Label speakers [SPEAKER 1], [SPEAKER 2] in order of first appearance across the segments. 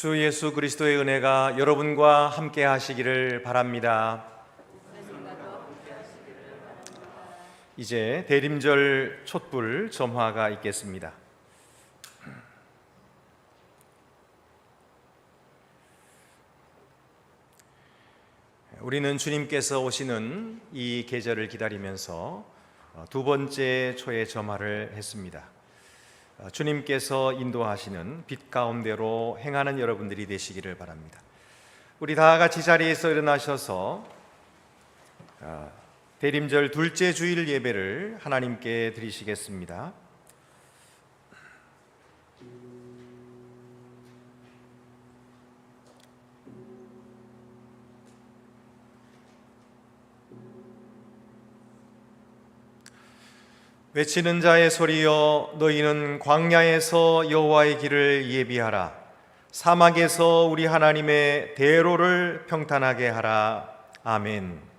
[SPEAKER 1] 주 예수 그리스도의 은혜가 여러분과 함께 하시기를 바랍니다. 이제 대림절 촛불 점화가 있겠습니다. 우리는 주님께서 오시는 이 계절을 기다리면서 두 번째 초의 점화를 했습니다. 주님께서 인도하시는 빛 가운데로 행하는 여러분들이 되시기를 바랍니다. 우리 다 같이 자리에서 일어나셔서 대림절 둘째 주일 예배를 하나님께 드리시겠습니다. 외치는 자의 소리여, 너희는 광야에서 여호와의 길을 예비하라. 사막에서 우리 하나님의 대로를 평탄하게 하라. 아멘.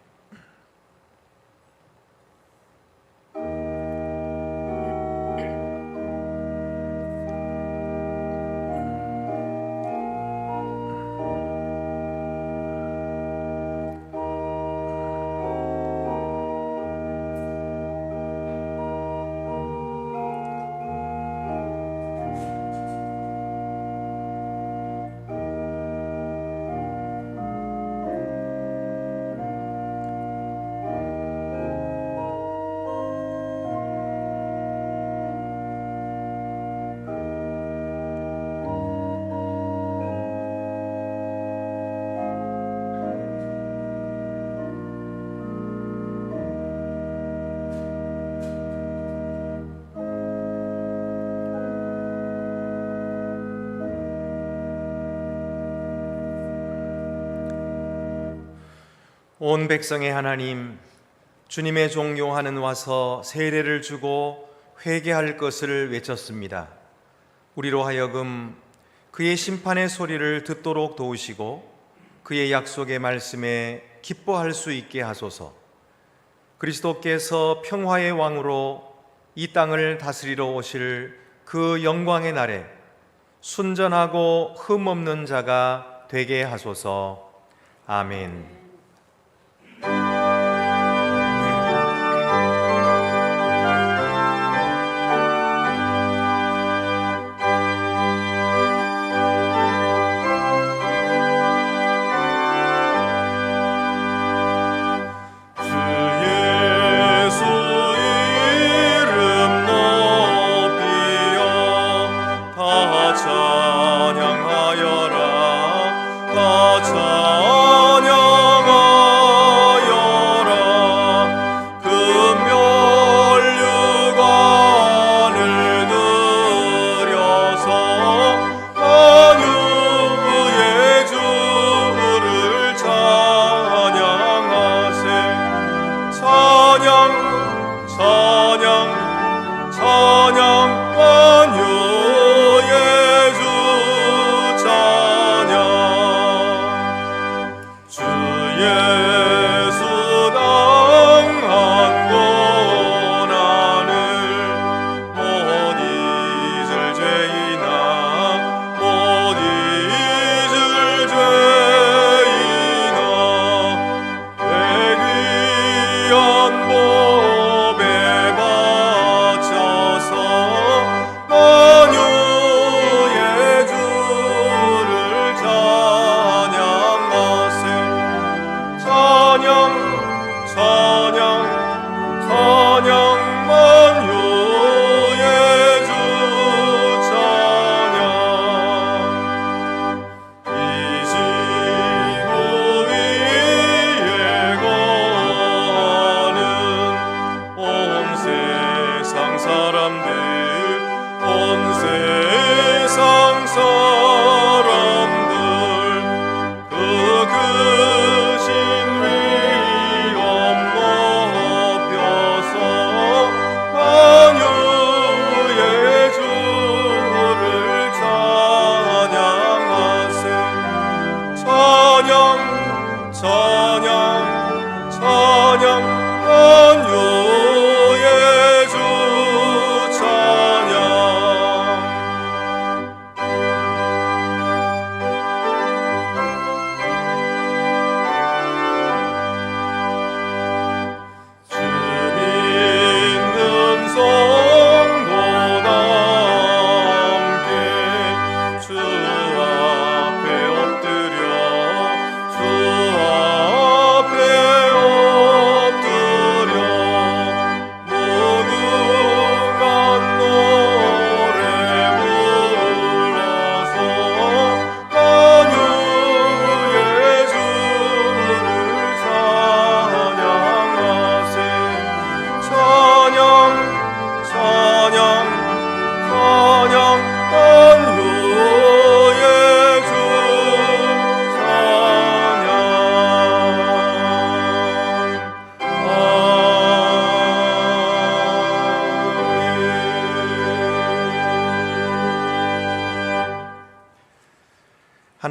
[SPEAKER 1] 온 백성의 하나님, 주님의 종 요한은 와서 세례를 주고 회개할 것을 외쳤습니다. 우리로 하여금 그의 심판의 소리를 듣도록 도우시고 그의 약속의 말씀에 기뻐할 수 있게 하소서. 그리스도께서 평화의 왕으로 이 땅을 다스리러 오실 그 영광의 날에 순전하고 흠없는 자가 되게 하소서. 아멘.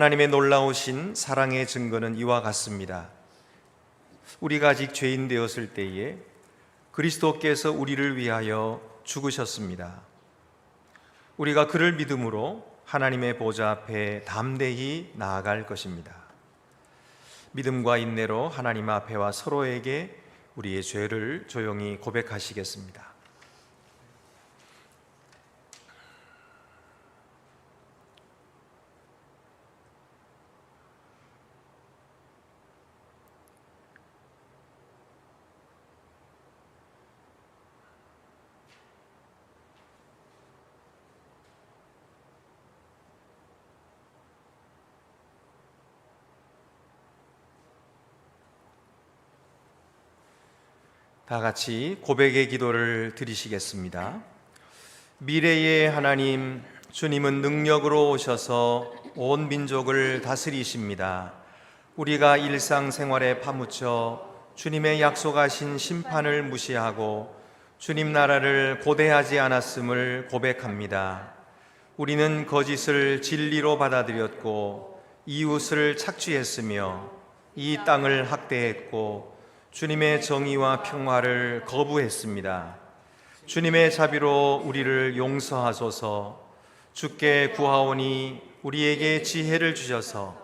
[SPEAKER 1] 하나님의 놀라우신 사랑의 증거는 이와 같습니다. 우리가 아직 죄인 되었을 때에 그리스도께서 우리를 위하여 죽으셨습니다. 우리가 그를 믿음으로 하나님의 보좌 앞에 담대히 나아갈 것입니다. 믿음과 인내로 하나님 앞에와 서로에게 우리의 죄를 조용히 고백하시겠습니다. 다 같이 고백의 기도를 드리시겠습니다. 미래의 하나님, 주님은 능력으로 오셔서 온 민족을 다스리십니다. 우리가 일상생활에 파묻혀 주님의 약속하신 심판을 무시하고 주님 나라를 고대하지 않았음을 고백합니다. 우리는 거짓을 진리로 받아들였고 이웃을 착취했으며 이 땅을 학대했고 주님의 정의와 평화를 거부했습니다. 주님의 자비로 우리를 용서하소서. 주께 구하오니 우리에게 지혜를 주셔서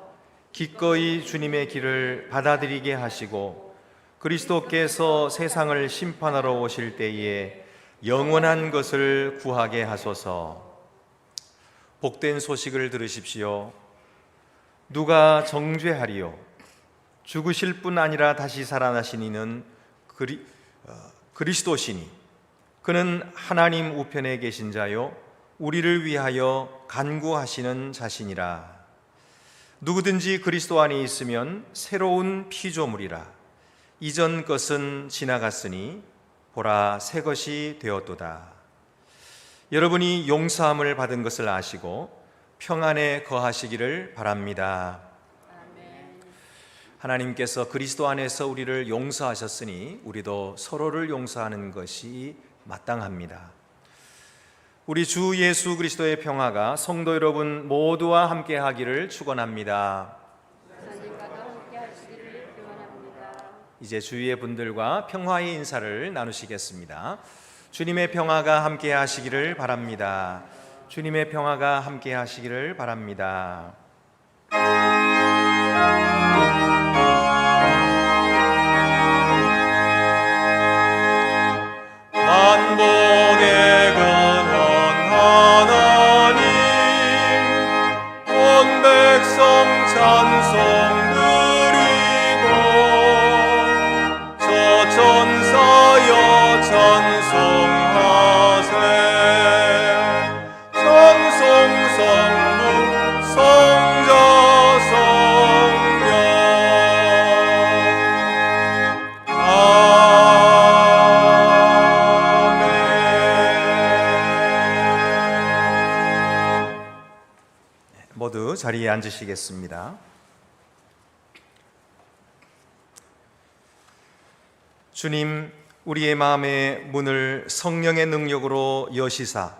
[SPEAKER 1] 기꺼이 주님의 길을 받아들이게 하시고 그리스도께서 세상을 심판하러 오실 때에 영원한 것을 구하게 하소서. 복된 소식을 들으십시오. 누가 정죄하리요? 죽으실 뿐 아니라 다시 살아나신 이는 그리스도시니 그는 하나님 우편에 계신 자요 우리를 위하여 간구하시는 자신이라. 누구든지 그리스도 안에 있으면 새로운 피조물이라. 이전 것은 지나갔으니 보라 새 것이 되었도다. 여러분이 용서함을 받은 것을 아시고 평안에 거하시기를 바랍니다. 하나님께서 그리스도 안에서 우리를 용서하셨으니 우리도 서로를 용서하는 것이 마땅합니다. 우리 주 예수 그리스도의 평화가 성도 여러분 모두와 함께 하기를 축원합니다. 이제 주위의 분들과 평화의 인사를 나누시겠습니다. 주님의 평화가 함께 하시기를 바랍니다. 주님의 평화가 함께 하시기를 바랍니다.
[SPEAKER 2] 만복의 근원 하나님, 온 백성 찬송 드리고 저 천사여 찬송하세. 찬송 성부 성자 성령
[SPEAKER 1] 모두 자리에 앉으시겠습니다. 주님, 우리의 마음의 문을 성령의 능력으로 여시사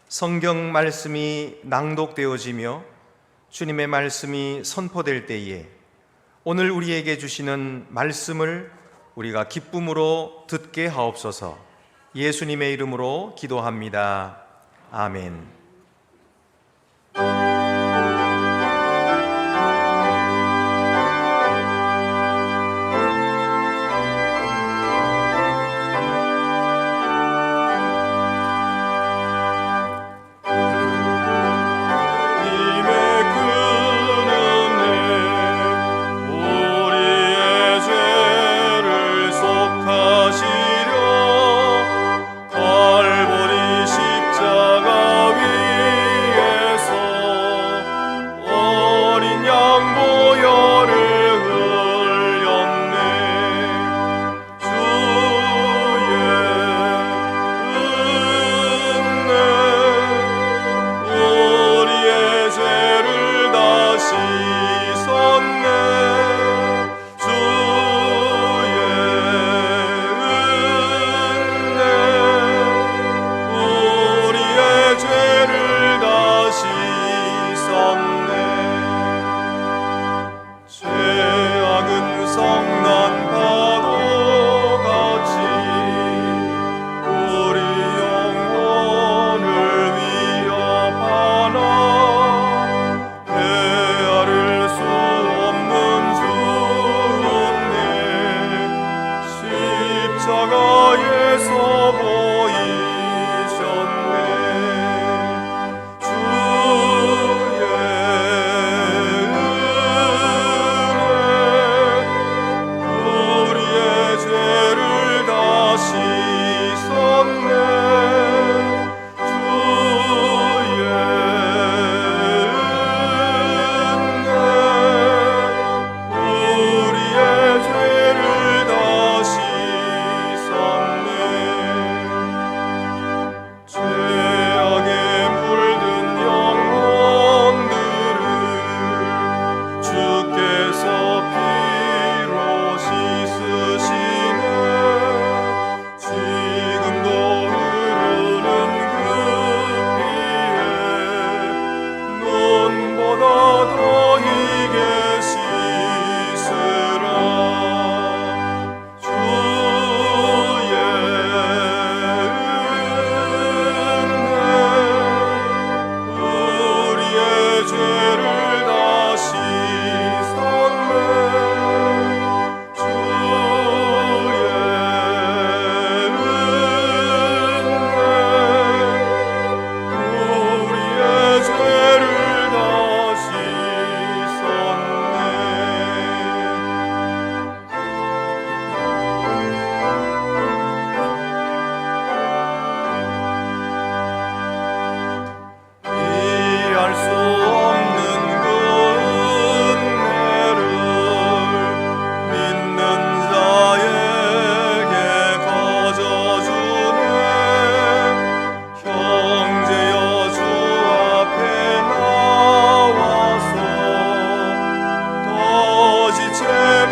[SPEAKER 1] 성경 말씀이 낭독되어지며 주님의 말씀이 선포될 때에 오늘 우리에게 주시는 말씀을 우리가 기쁨으로 듣게 하옵소서. 예수님의 이름으로 기도합니다. 아멘.
[SPEAKER 2] 갈보리 십자가 위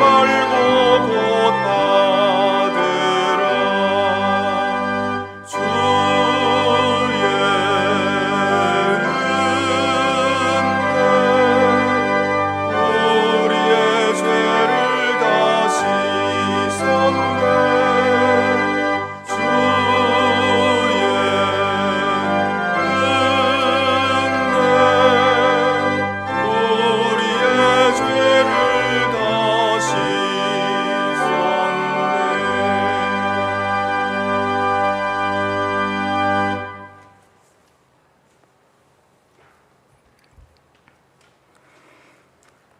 [SPEAKER 2] 걸고 곧 받으라. 주의 은혜 우리의 죄를 다 씻었네. 주의 우리의 죄를 다 씻었네.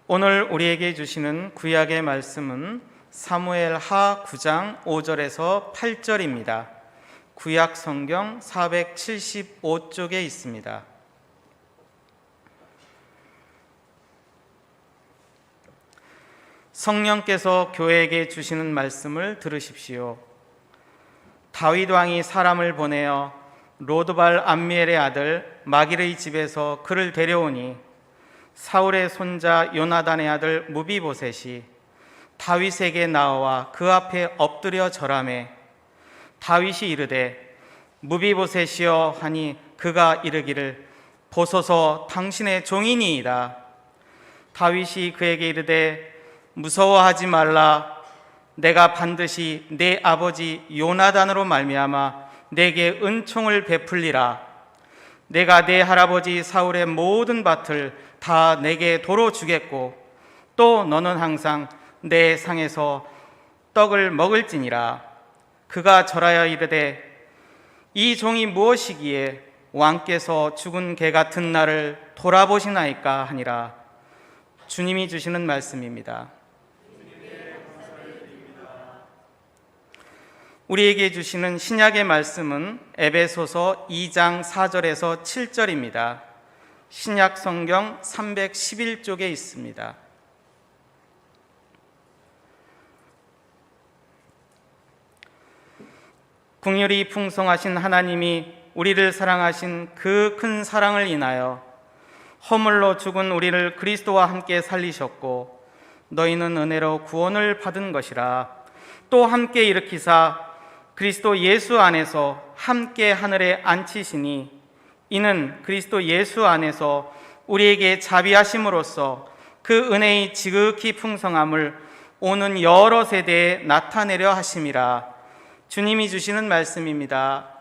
[SPEAKER 3] 오늘 우리에게 주시는 구약의 말씀은 사무엘 하 9장 5절에서 8절입니다. 구약 성경 475쪽에 있습니다. 성령께서 교회에게 주시는 말씀을 들으십시오. 다윗 왕이 사람을 보내어 로드발 암미엘의 아들 마길의 집에서 그를 데려오니 사울의 손자 요나단의 아들 무비보셋이 다윗에게 나와 그 앞에 엎드려 절하매 다윗이 이르되 무비보셋이여 하니 그가 이르기를 보소서 당신의 종이니이다. 다윗이 그에게 이르되 무서워하지 말라. 내가 반드시 내 아버지 요나단으로 말미암아 내게 은총을 베풀리라. 내가 내 할아버지 사울의 모든 밭을 다 내게 도로 주겠고 또 너는 항상 내 상에서 떡을 먹을지니라. 그가 절하여 이르되 이 종이 무엇이기에 왕께서 죽은 개 같은 나를 돌아보시나이까 하니라. 주님이 주시는 말씀입니다. 우리에게 주시는 신약의 말씀은 에베소서 2장 4절에서 7절입니다. 신약 성경 311쪽에 있습니다. 긍휼이 풍성하신 하나님이 우리를 사랑하신 그 큰 사랑을 인하여 허물로 죽은 우리를 그리스도와 함께 살리셨고 너희는 은혜로 구원을 받은 것이라. 또 함께 일으키사 그리스도 예수 안에서 함께 하늘에 앉히시니 이는 그리스도 예수 안에서 우리에게 자비하심으로써 그 은혜의 지극히 풍성함을 오는 여러 세대에 나타내려 하심이라. 주님이 주시는 말씀입니다.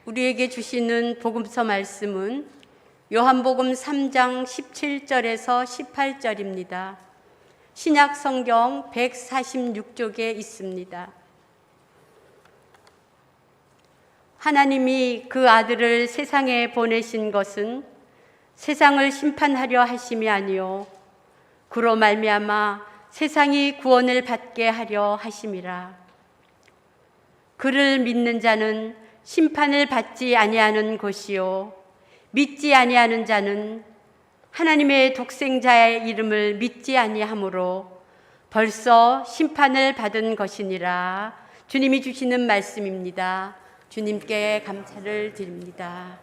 [SPEAKER 4] 우리에게 주시는 복음서 말씀은 요한복음 3장 17절에서 18절입니다. 신약 성경 146쪽에 있습니다. 하나님이 그 아들을 세상에 보내신 것은 세상을 심판하려 하심이 아니요 그로 말미암아 세상이 구원을 받게 하려 하심이라. 그를 믿는 자는 심판을 받지 아니하는 것이요 믿지 아니하는 자는 하나님의 독생자의 이름을 믿지 아니하므로 벌써 심판을 받은 것이니라. 주님이 주시는 말씀입니다. 주님께 감사를 드립니다.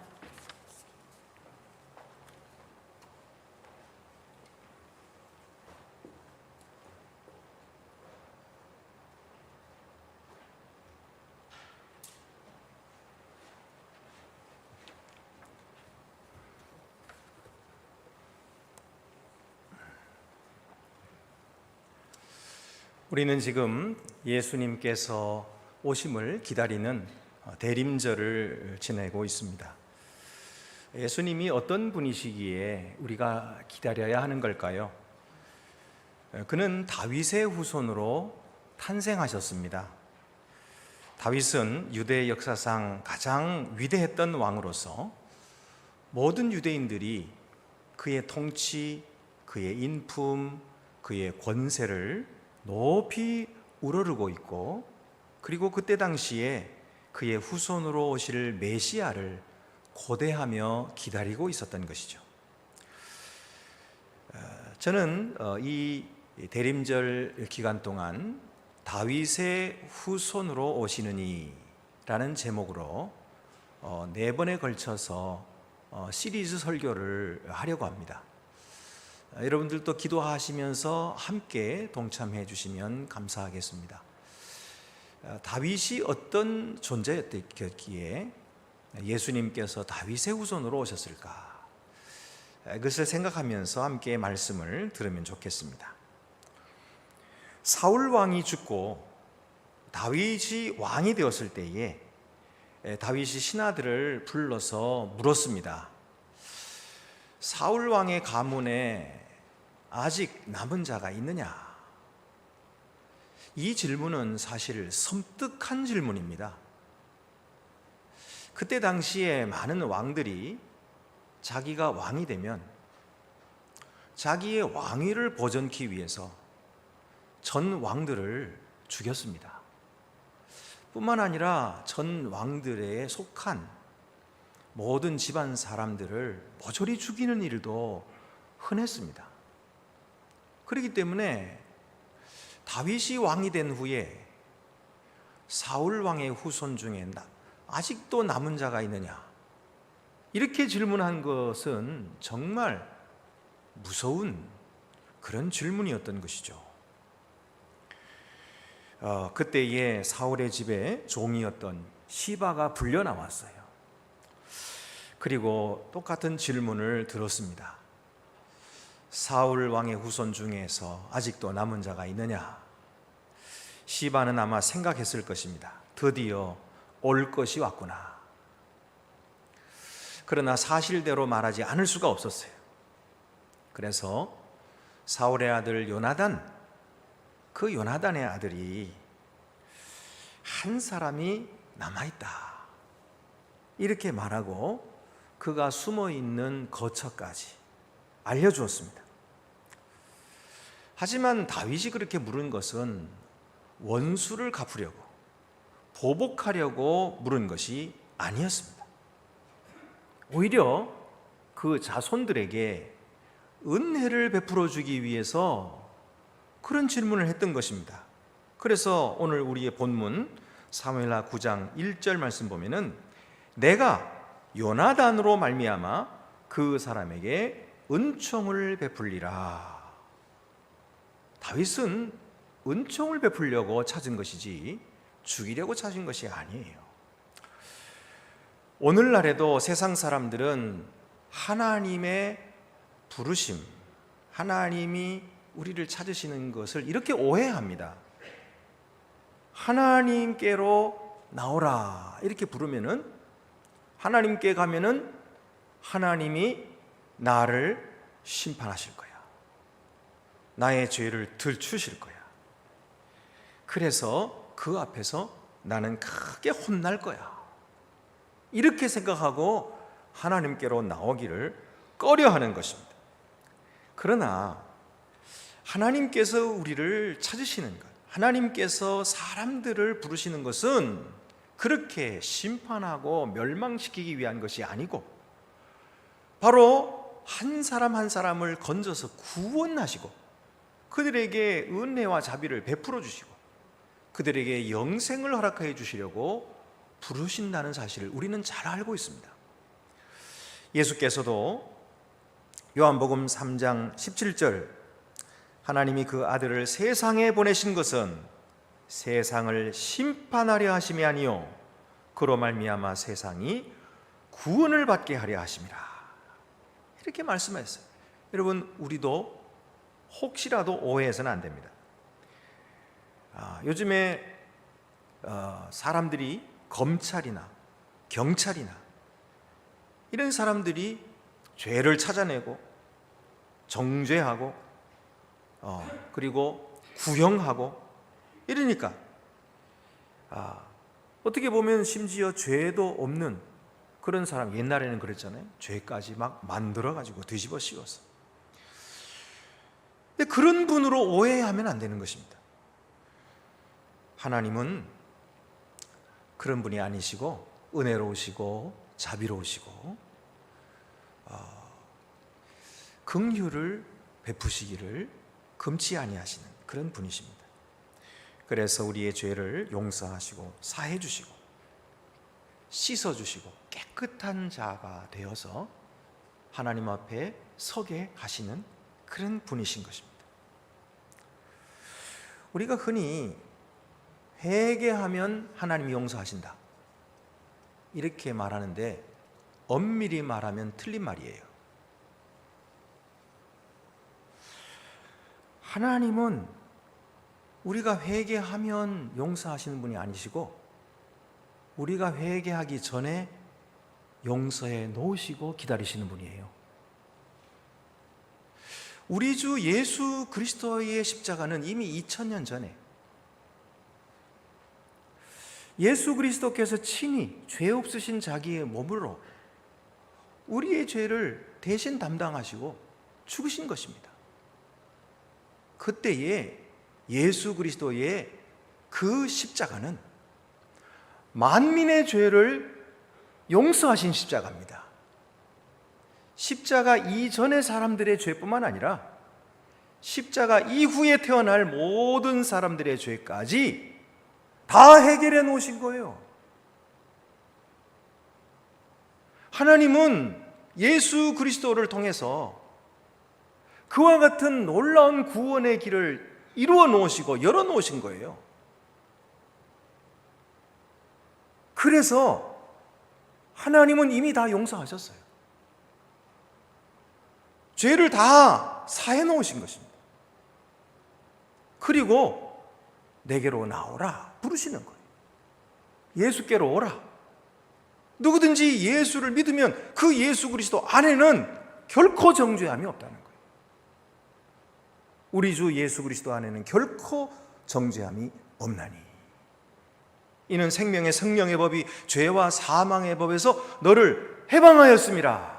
[SPEAKER 1] 우리는 지금 예수님께서 오심을 기다리는 대림절을 지내고 있습니다. 예수님이 어떤 분이시기에 우리가 기다려야 하는 걸까요? 그는 다윗의 후손으로 탄생하셨습니다. 다윗은 유대 역사상 가장 위대했던 왕으로서 모든 유대인들이 그의 통치, 그의 인품, 그의 권세를 높이 우러르고 있고, 그리고 그때 당시에 그의 후손으로 오실 메시아를 고대하며 기다리고 있었던 것이죠. 저는 이 대림절 기간 동안 다윗의 후손으로 오시느니 라는 제목으로 4번에 걸쳐서 시리즈 설교를 하려고 합니다. 여러분들도 기도하시면서 함께 동참해 주시면 감사하겠습니다. 다윗이 어떤 존재였기에 예수님께서 다윗의 후손으로 오셨을까? 그것을 생각하면서 함께 말씀을 들으면 좋겠습니다. 사울 왕이 죽고 다윗이 왕이 되었을 때에 다윗이 신하들을 불러서 물었습니다. 사울 왕의 가문에 아직 남은 자가 있느냐? 이 질문은 사실 섬뜩한 질문입니다. 그때 당시에 많은 왕들이 자기가 왕이 되면 자기의 왕위를 보존하기 위해서 전 왕들을 죽였습니다. 뿐만 아니라 전 왕들에 속한 모든 집안 사람들을 모조리 죽이는 일도 흔했습니다. 그렇기 때문에 다윗이 왕이 된 후에 사울 왕의 후손 중에 아직도 남은 자가 있느냐? 이렇게 질문한 것은 정말 무서운 그런 질문이었던 것이죠. 그때에 사울의 집에 종이었던 시바가 불려 나왔어요. 그리고 똑같은 질문을 들었습니다. 사울 왕의 후손 중에서 아직도 남은 자가 있느냐? 시바는 아마 생각했을 것입니다. 드디어 올 것이 왔구나. 그러나 사실대로 말하지 않을 수가 없었어요. 그래서 사울의 아들 요나단, 그 요나단의 아들이 한 사람이 남아있다 이렇게 말하고 그가 숨어있는 거처까지 알려주었습니다. 하지만 다윗이 그렇게 물은 것은 원수를 갚으려고, 보복하려고 물은 것이 아니었습니다. 오히려 그 자손들에게 은혜를 베풀어 주기 위해서 그런 질문을 했던 것입니다. 그래서 오늘 우리의 본문 사무엘하 9장 1절 말씀 보면은 내가 요나단으로 말미암아 그 사람에게 은총을 베풀리라. 다윗은 은총을 베풀려고 찾은 것이지 죽이려고 찾은 것이 아니에요. 오늘날에도 세상 사람들은 하나님의 부르심, 하나님이 우리를 찾으시는 것을 이렇게 오해합니다. 하나님께로 나오라 이렇게 부르면은 하나님께 가면은 하나님이 나를 심판하실 거야. 나의 죄를 들추실 거야. 그래서 그 앞에서 나는 크게 혼날 거야. 이렇게 생각하고 하나님께로 나오기를 꺼려하는 것입니다. 그러나 하나님께서 우리를 찾으시는 것, 하나님께서 사람들을 부르시는 것은 그렇게 심판하고 멸망시키기 위한 것이 아니고 바로 한 사람 한 사람을 건져서 구원하시고 그들에게 은혜와 자비를 베풀어 주시고 그들에게 영생을 허락하여 주시려고 부르신다는 사실을 우리는 잘 알고 있습니다. 예수께서도 요한복음 3장 17절 하나님이 그 아들을 세상에 보내신 것은 세상을 심판하려 하심이 아니요 그로 말미암아 세상이 구원을 받게 하려 하심이라 이렇게 말씀하셨어요. 여러분 우리도 혹시라도 오해해서는 안 됩니다. 요즘에 사람들이 검찰이나 경찰이나 이런 사람들이 죄를 찾아내고 정죄하고 그리고 구형하고 이러니까 어떻게 보면 심지어 죄도 없는 그런 사람, 옛날에는 그랬잖아요. 죄까지 막 만들어가지고 뒤집어 씌웠어. 근데 그런 분으로 오해하면 안 되는 것입니다. 하나님은 그런 분이 아니시고 은혜로우시고 자비로우시고 긍휼을 베푸시기를 금치 아니하시는 그런 분이십니다. 그래서 우리의 죄를 용서하시고 사해 주시고 씻어 주시고 깨끗한 자가 되어서 하나님 앞에 서게 하시는 그런 분이신 것입니다. 우리가 흔히 회개하면 하나님이 용서하신다 이렇게 말하는데 엄밀히 말하면 틀린 말이에요. 하나님은 우리가 회개하면 용서하시는 분이 아니시고 우리가 회개하기 전에 용서해 놓으시고 기다리시는 분이에요. 우리 주 예수 그리스도의 십자가는 이미 2000년 전에 예수 그리스도께서 친히 죄 없으신 자기의 몸으로 우리의 죄를 대신 담당하시고 죽으신 것입니다. 그때에 예수 그리스도의 그 십자가는 만민의 죄를 용서하신 십자가입니다. 십자가 이전의 사람들의 죄뿐만 아니라 십자가 이후에 태어날 모든 사람들의 죄까지 다 해결해 놓으신 거예요. 하나님은 예수 그리스도를 통해서 그와 같은 놀라운 구원의 길을 이루어 놓으시고 열어 놓으신 거예요. 그래서 하나님은 이미 다 용서하셨어요. 죄를 다 사해 놓으신 것입니다. 그리고 내게로 나오라 부르시는 거예요. 예수께로 오라. 누구든지 예수를 믿으면 그 예수 그리스도 안에는 결코 정죄함이 없다는 거예요. 우리 주 예수 그리스도 안에는 결코 정죄함이 없나니 이는 생명의 성령의 법이 죄와 사망의 법에서 너를 해방하였음이라.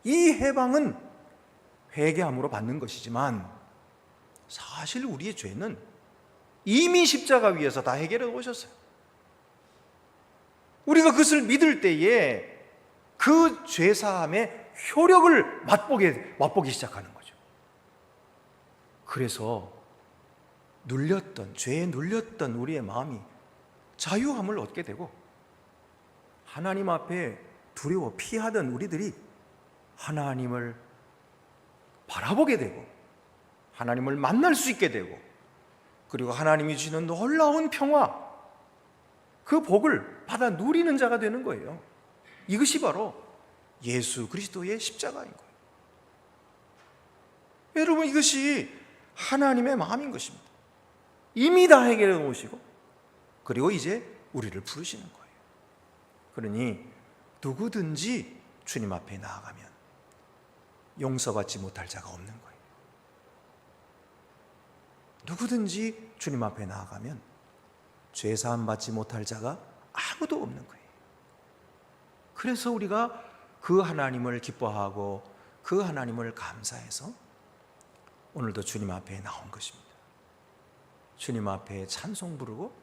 [SPEAKER 1] 이 해방은 회개함으로 받는 것이지만 사실 우리의 죄는 이미 십자가 위에서 다 해결해 오셨어요. 우리가 그것을 믿을 때에 그 죄사함의 효력을 맛보기 시작하는 거죠. 그래서 죄에 눌렸던 우리의 마음이 자유함을 얻게 되고 하나님 앞에 두려워 피하던 우리들이 하나님을 바라보게 되고 하나님을 만날 수 있게 되고 그리고 하나님이 주시는 놀라운 평화 그 복을 받아 누리는 자가 되는 거예요. 이것이 바로 예수 그리스도의 십자가인 거예요. 여러분 이것이 하나님의 마음인 것입니다. 이미 다 해결해 놓으시고 그리고 이제 우리를 부르시는 거예요. 그러니 누구든지 주님 앞에 나아가면 용서받지 못할 자가 없는 거예요. 누구든지 주님 앞에 나아가면 죄사함 받지 못할 자가 아무도 없는 거예요. 그래서 우리가 그 하나님을 기뻐하고 그 하나님을 감사해서 오늘도 주님 앞에 나온 것입니다. 주님 앞에 찬송 부르고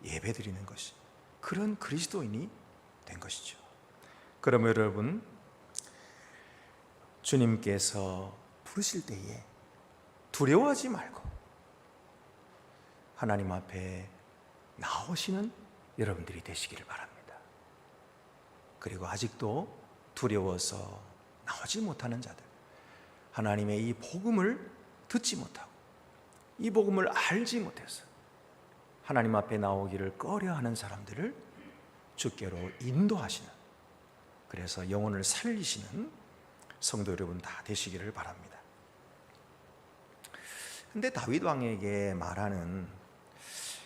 [SPEAKER 1] 예배 드리는 것이 그런 그리스도인이 된 것이죠. 그러면 여러분, 주님께서 부르실 때에 두려워하지 말고 하나님 앞에 나오시는 여러분들이 되시기를 바랍니다. 그리고 아직도 두려워서 나오지 못하는 자들, 하나님의 이 복음을 듣지 못하고 이 복음을 알지 못해서 하나님 앞에 나오기를 꺼려하는 사람들을 주께로 인도하시는, 그래서 영혼을 살리시는 성도 여러분 다 되시기를 바랍니다. 근데 다윗 왕에게 말하는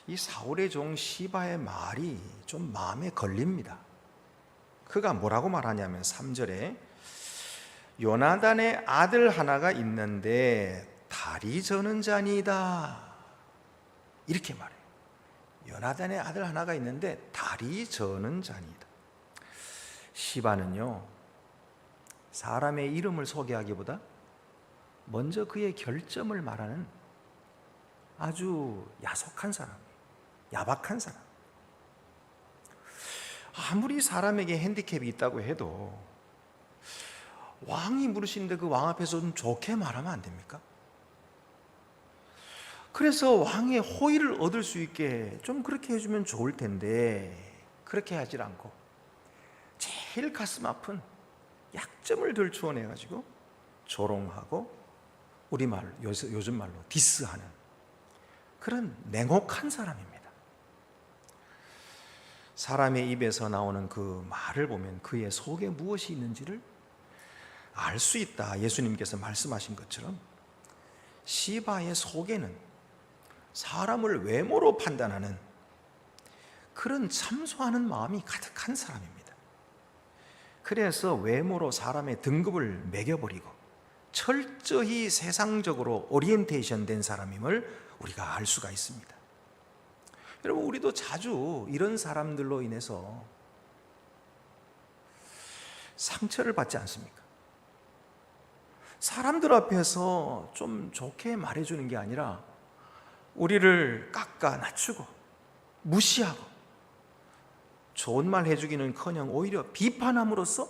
[SPEAKER 1] 이 사울의 종 시바의 말이 좀 마음에 걸립니다. 그가 뭐라고 말하냐면 3절에 요나단의 아들 하나가 있는데 다리 저는 자니이다, 이렇게 말해요. 요나단의 아들 하나가 있는데 다리 저는 자니이다. 시바는요, 사람의 이름을 소개하기보다 먼저 그의 결점을 말하는 아주 야속한 사람, 야박한 사람. 아무리 사람에게 핸디캡이 있다고 해도 왕이 물으시는데 그 왕 앞에서 좀 좋게 말하면 안 됩니까? 그래서 왕의 호의를 얻을 수 있게 좀 그렇게 해주면 좋을 텐데 그렇게 하질 않고 제일 가슴 아픈 약점을 들추어내가지고 조롱하고 우리말, 요즘 말로 디스하는 그런 냉혹한 사람입니다. 사람의 입에서 나오는 그 말을 보면 그의 속에 무엇이 있는지를 알 수 있다. 예수님께서 말씀하신 것처럼 시바의 속에는 사람을 외모로 판단하는 그런 참소하는 마음이 가득한 사람입니다. 그래서 외모로 사람의 등급을 매겨버리고 철저히 세상적으로 오리엔테이션 된 사람임을 우리가 알 수가 있습니다. 여러분, 우리도 자주 이런 사람들로 인해서 상처를 받지 않습니까? 사람들 앞에서 좀 좋게 말해주는 게 아니라 우리를 깎아 낮추고 무시하고 좋은 말 해주기는커녕 오히려 비판함으로써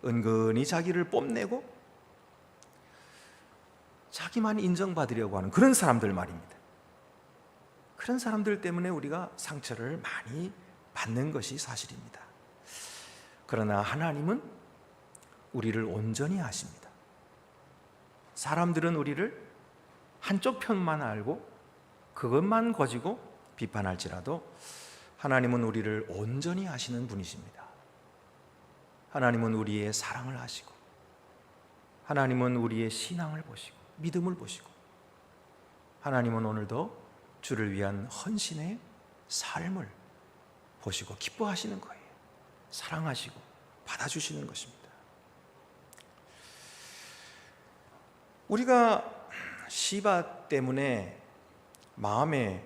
[SPEAKER 1] 은근히 자기를 뽐내고 자기만 인정받으려고 하는 그런 사람들 말입니다. 그런 사람들 때문에 우리가 상처를 많이 받는 것이 사실입니다. 그러나 하나님은 우리를 온전히 아십니다. 사람들은 우리를 한쪽 편만 알고 그것만 가지고 비판할지라도 하나님은 우리를 온전히 아시는 분이십니다. 하나님은 우리의 사랑을 아시고 하나님은 우리의 신앙을 보시고 믿음을 보시고 하나님은 오늘도 주를 위한 헌신의 삶을 보시고 기뻐하시는 거예요. 사랑하시고 받아주시는 것입니다. 우리가 시바 때문에 마음에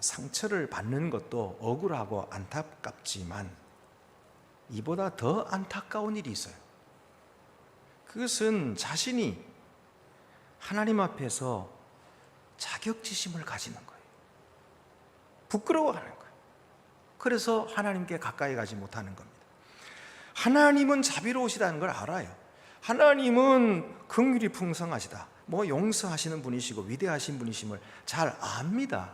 [SPEAKER 1] 상처를 받는 것도 억울하고 안타깝지만 이보다 더 안타까운 일이 있어요. 그것은 자신이 하나님 앞에서 자격지심을 가지는 거예요. 부끄러워하는 거예요. 그래서 하나님께 가까이 가지 못하는 겁니다. 하나님은 자비로우시다는 걸 알아요. 하나님은 긍휼이 풍성하시다, 용서하시는 분이시고 위대하신 분이심을 잘 압니다.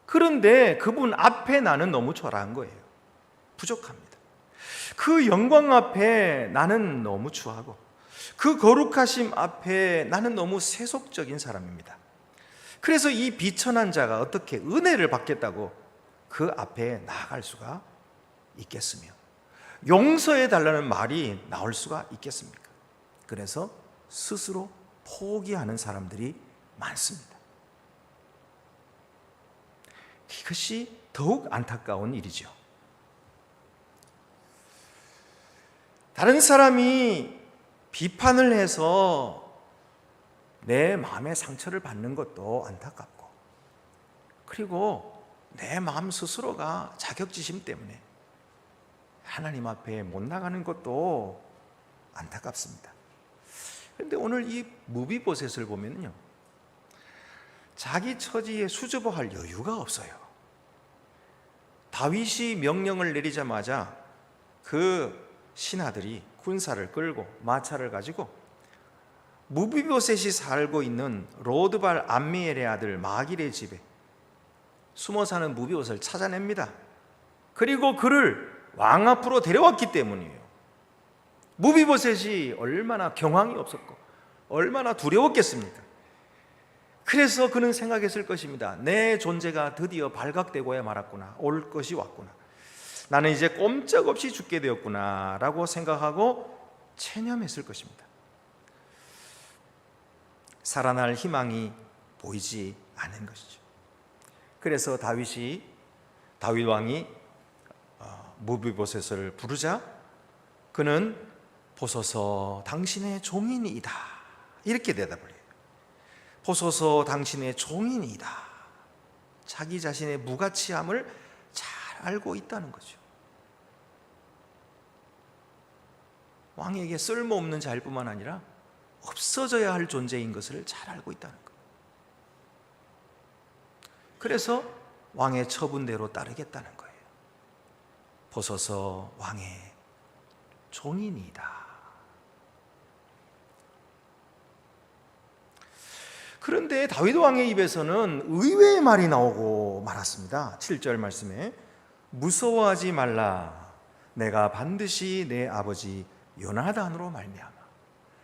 [SPEAKER 1] 그런데 그분 앞에 나는 너무 초라한 거예요. 부족합니다. 그 영광 앞에 나는 너무 추하고 그 거룩하심 앞에 나는 너무 세속적인 사람입니다. 그래서 이 비천한 자가 어떻게 은혜를 받겠다고 그 앞에 나아갈 수가 있겠으며 용서해 달라는 말이 나올 수가 있겠습니까? 그래서 스스로 포기하는 사람들이 많습니다. 이것이 더욱 안타까운 일이죠. 다른 사람이 비판을 해서 내 마음의 상처를 받는 것도 안타깝고, 그리고 내 마음 스스로가 자격지심 때문에 하나님 앞에 못 나가는 것도 안타깝습니다. 그런데 오늘 이 무비보셋을 보면요, 자기 처지에 수줍어할 여유가 없어요. 다윗이 명령을 내리자마자 그 신하들이 군사를 끌고 마차를 가지고 무비보셋이 살고 있는 로드발 암미엘의 아들 마길의 집에 숨어 사는 무비보셋을 찾아냅니다. 그리고 그를 왕 앞으로 데려왔기 때문이에요. 무비보셋이 얼마나 경황이 없었고 얼마나 두려웠겠습니까? 그래서 그는 생각했을 것입니다. 내 존재가 드디어 발각되고야 말았구나. 올 것이 왔구나. 나는 이제 꼼짝없이 죽게 되었구나 라고 생각하고 체념했을 것입니다. 살아날 희망이 보이지 않은 것이죠. 그래서 다윗 왕이 무비보셋을 부르자 그는 보소서 당신의 종인이다 이렇게 대답을 해요. 보소서 당신의 종인이다. 자기 자신의 무가치함을 잘 알고 있다는 거죠. 왕에게 쓸모없는 자일뿐만 아니라 없어져야 할 존재인 것을 잘 알고 있다는 거예요. 그래서 왕의 처분대로 따르겠다는 거예요. 보소서 왕의 종인이다. 그런데 다윗 왕의 입에서는 의외의 말이 나오고 말았습니다. 7절 말씀에 무서워하지 말라. 내가 반드시 내 아버지 요나단으로 말미암아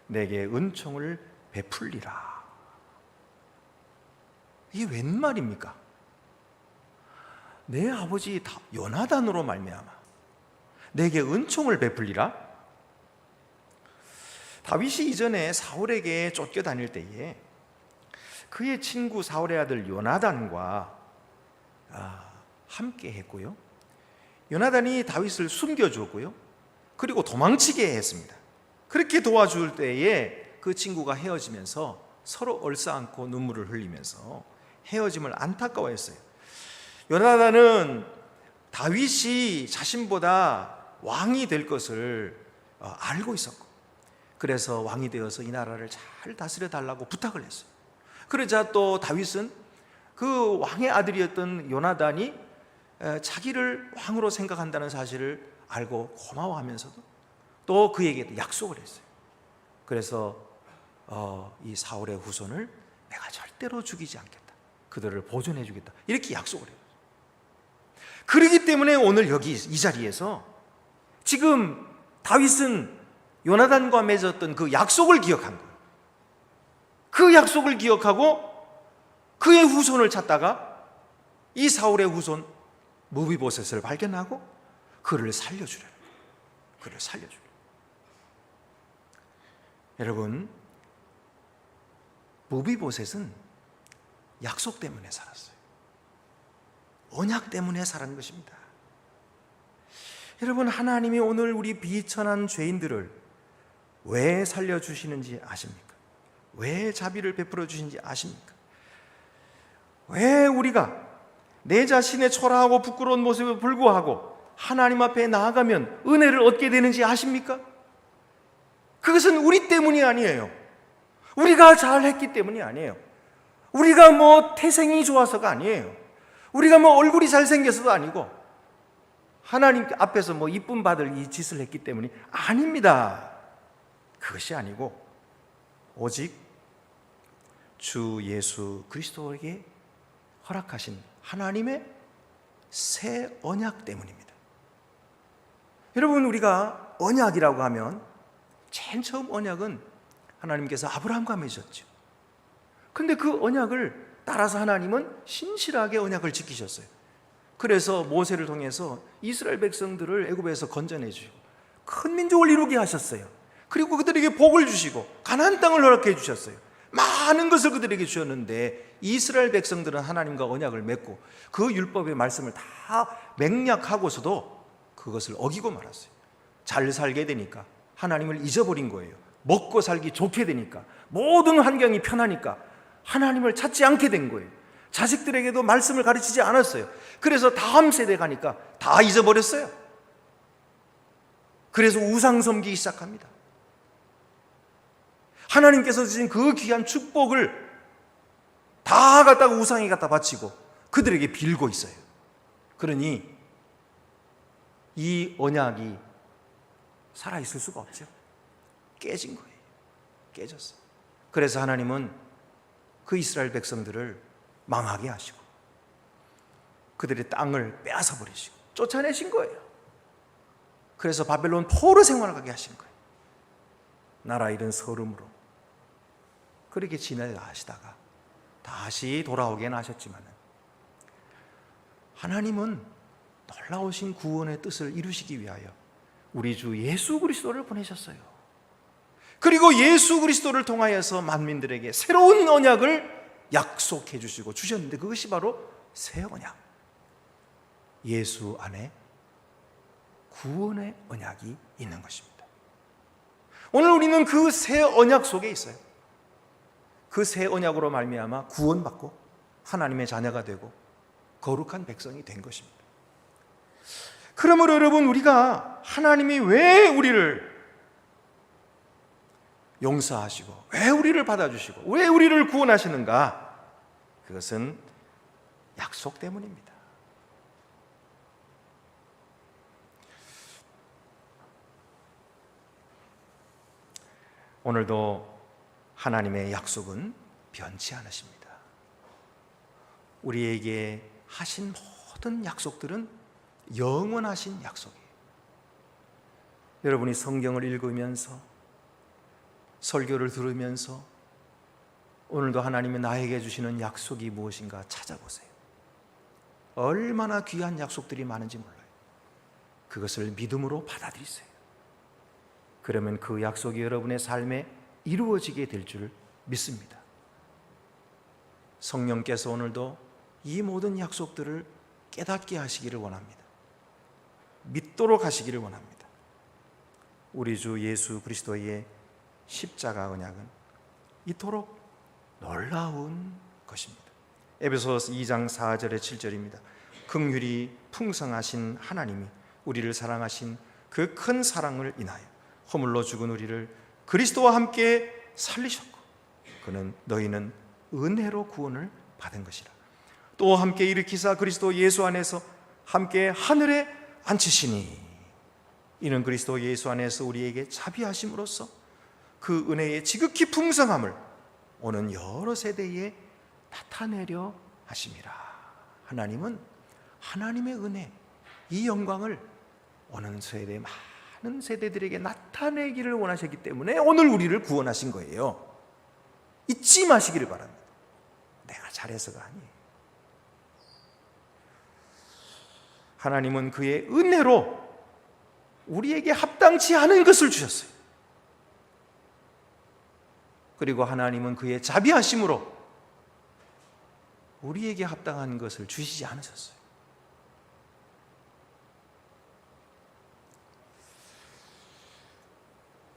[SPEAKER 1] 내게 은총을 베풀리라. 이게 웬 말입니까? 내 아버지 요나단으로 말미암아 내게 은총을 베풀리라. 다윗이 이전에 사울에게 쫓겨다닐 때에 그의 친구 사울의 아들 요나단과 함께 했고요, 요나단이 다윗을 숨겨주었고요, 그리고 도망치게 했습니다. 그렇게 도와줄 때에 그 친구가 헤어지면서 서로 얼싸안고 눈물을 흘리면서 헤어짐을 안타까워했어요. 요나단은 다윗이 자신보다 왕이 될 것을 알고 있었고, 그래서 왕이 되어서 이 나라를 잘 다스려 달라고 부탁을 했어요. 그러자 또 다윗은 그 왕의 아들이었던 요나단이 자기를 왕으로 생각한다는 사실을 알고 고마워하면서도 또 그에게 약속을 했어요. 그래서 이 사울의 후손을 내가 절대로 죽이지 않겠다, 그들을 보존해 주겠다, 이렇게 약속을 해요. 그렇기 때문에 오늘 여기 이 자리에서 지금 다윗은 요나단과 맺었던 그 약속을 기억한 거예요. 그 약속을 기억하고 그의 후손을 찾다가 이 사울의 후손 무비보셋을 발견하고 그를 살려주려는 거예요. 그를 살려주려는 거예요. 여러분, 무비보셋은 약속 때문에 살았어요. 언약 때문에 살은 것입니다. 여러분, 하나님이 오늘 우리 비천한 죄인들을 왜 살려주시는지 아십니까? 왜 자비를 베풀어 주신지 아십니까? 왜 우리가 내 자신의 초라하고 부끄러운 모습에 불구하고 하나님 앞에 나아가면 은혜를 얻게 되는지 아십니까? 그것은 우리 때문이 아니에요. 우리가 잘했기 때문이 아니에요. 우리가 뭐 태생이 좋아서가 아니에요. 우리가 뭐 얼굴이 잘생겨서도 아니고 하나님 앞에서 뭐 이쁨 받을 이 짓을 했기 때문이 아닙니다. 그것이 아니고 오직 주 예수 그리스도에게 허락하신 하나님의 새 언약 때문입니다. 여러분, 우리가 언약이라고 하면 제일 처음 언약은 하나님께서 아브라함과 맺으셨죠. 근데 그 언약을 따라서 하나님은 신실하게 언약을 지키셨어요. 그래서 모세를 통해서 이스라엘 백성들을 애굽에서 건져내 주시고 큰 민족을 이루게 하셨어요. 그리고 그들에게 복을 주시고 가나안 땅을 허락해 주셨어요. 많은 것을 그들에게 주셨는데 이스라엘 백성들은 하나님과 언약을 맺고 그 율법의 말씀을 다 맹약하고서도 그것을 어기고 말았어요. 잘 살게 되니까 하나님을 잊어버린 거예요. 먹고 살기 좋게 되니까, 모든 환경이 편하니까 하나님을 찾지 않게 된 거예요. 자식들에게도 말씀을 가르치지 않았어요. 그래서 다음 세대 가니까 다 잊어버렸어요. 그래서 우상 섬기기 시작합니다. 하나님께서 주신 그 귀한 축복을 다 갖다가 우상에 갖다 바치고 그들에게 빌고 있어요. 그러니 이 언약이 살아있을 수가 없죠. 깨진 거예요. 깨졌어요. 그래서 하나님은 그 이스라엘 백성들을 망하게 하시고 그들의 땅을 빼앗아 버리시고 쫓아내신 거예요. 그래서 바벨론 포로 생활을 가게 하신 거예요. 나라 잃은 서름으로 그렇게 지내가시다가 다시 돌아오게는 하셨지만 하나님은 놀라우신 구원의 뜻을 이루시기 위하여 우리 주 예수 그리스도를 보내셨어요. 그리고 예수 그리스도를 통하여서 만민들에게 새로운 언약을 약속해 주시고 주셨는데 그것이 바로 새 언약, 예수 안에 구원의 언약이 있는 것입니다. 오늘 우리는 그 새 언약 속에 있어요. 그 새 언약으로 말미암아 구원받고 하나님의 자녀가 되고 거룩한 백성이 된 것입니다. 그러므로 여러분, 우리가 하나님이 왜 우리를 용서하시고 왜 우리를 받아주시고 왜 우리를 구원하시는가? 그것은 약속 때문입니다. 오늘도 하나님의 약속은 변치 않으십니다. 우리에게 하신 모든 약속들은 영원하신 약속이에요. 여러분이 성경을 읽으면서 설교를 들으면서 오늘도 하나님이 나에게 주시는 약속이 무엇인가 찾아보세요. 얼마나 귀한 약속들이 많은지 몰라요. 그것을 믿음으로 받아들이세요. 그러면 그 약속이 여러분의 삶에 이루어지게 될 줄 믿습니다. 성령께서 오늘도 이 모든 약속들을 깨닫게 하시기를 원합니다. 믿도록 하시기를 원합니다. 우리 주 예수 그리스도의 십자가 언약은 이토록 놀라운 것입니다. 에베소서 2장 4절에 7절입니다. 긍휼이 풍성하신 하나님이 우리를 사랑하신 그 큰 사랑을 인하여 허물로 죽은 우리를 그리스도와 함께 살리셨고 너희는 은혜로 구원을 받은 것이라. 또 함께 일으키사 그리스도 예수 안에서 함께 하늘에 앉히시니 이는 그리스도 예수 안에서 우리에게 자비하심으로써 그 은혜의 지극히 풍성함을 오는 여러 세대에 나타내려 하심이라. 하나님은 하나님의 은혜, 이 영광을 오는 세대 많은 세대들에게 나타내기를 원하셨기 때문에 오늘 우리를 구원하신 거예요. 잊지 마시기를 바랍니다. 내가 잘해서가 아니에요. 하나님은 그의 은혜로 우리에게 합당치 않은 것을 주셨어요. 그리고 하나님은 그의 자비하심으로 우리에게 합당한 것을 주시지 않으셨어요.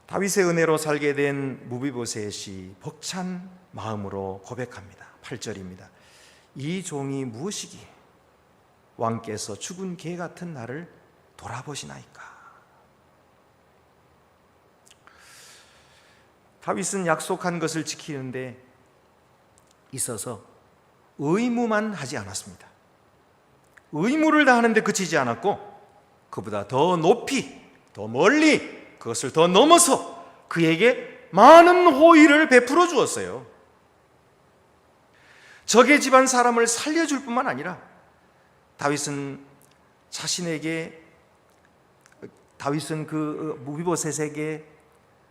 [SPEAKER 1] 다윗의 은혜로 살게 된 무비보셋이 벅찬 마음으로 고백합니다. 8절입니다. 이 종이 무엇이기에 왕께서 죽은 개 같은 나를 돌아보시나이까. 다윗은 약속한 것을 지키는 데 있어서 의무만 하지 않았습니다. 의무를 다하는 데 그치지 않았고 그보다 더 높이, 더 멀리, 그것을 더 넘어서 그에게 많은 호의를 베풀어 주었어요. 적의 집안 사람을 살려줄 뿐만 아니라 다윗은 그 무비보셋에게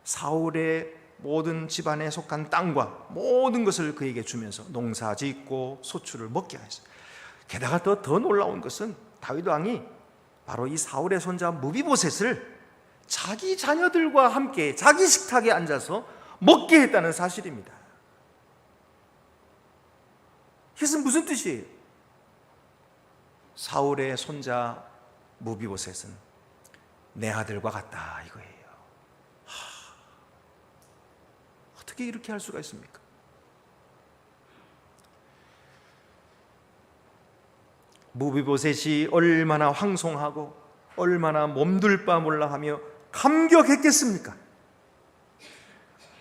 [SPEAKER 1] 사울의 모든 집안에 속한 땅과 모든 것을 그에게 주면서 농사 짓고 소출을 먹게 하였어요. 게다가 더 놀라운 것은 다윗 왕이 바로 이 사울의 손자 무비보셋을 자기 자녀들과 함께 자기 식탁에 앉아서 먹게 했다는 사실입니다. 이것은 무슨 뜻이에요? 사울의 손자 무비보셋은 내 아들과 같다 이거예요. 어떻게 이렇게 할 수가 있습니까? 무비보셋이 얼마나 황송하고 얼마나 몸둘 바 몰라 하며 감격했겠습니까?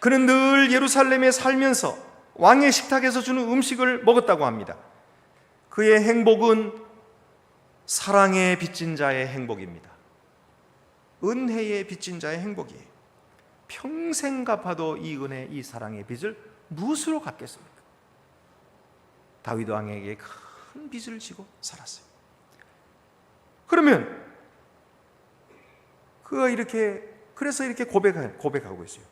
[SPEAKER 1] 그는 늘 예루살렘에 살면서 왕의 식탁에서 주는 음식을 먹었다고 합니다. 그의 행복은 사랑에 빚진 자의 행복입니다. 은혜에 빚진 자의 행복이에요. 평생 갚아도 이 은혜, 이 사랑의 빚을 무엇으로 갚겠습니까? 다윗 왕에게 큰 빚을 지고 살았어요. 그러면 그가 그래서 이렇게 고백하고 있어요.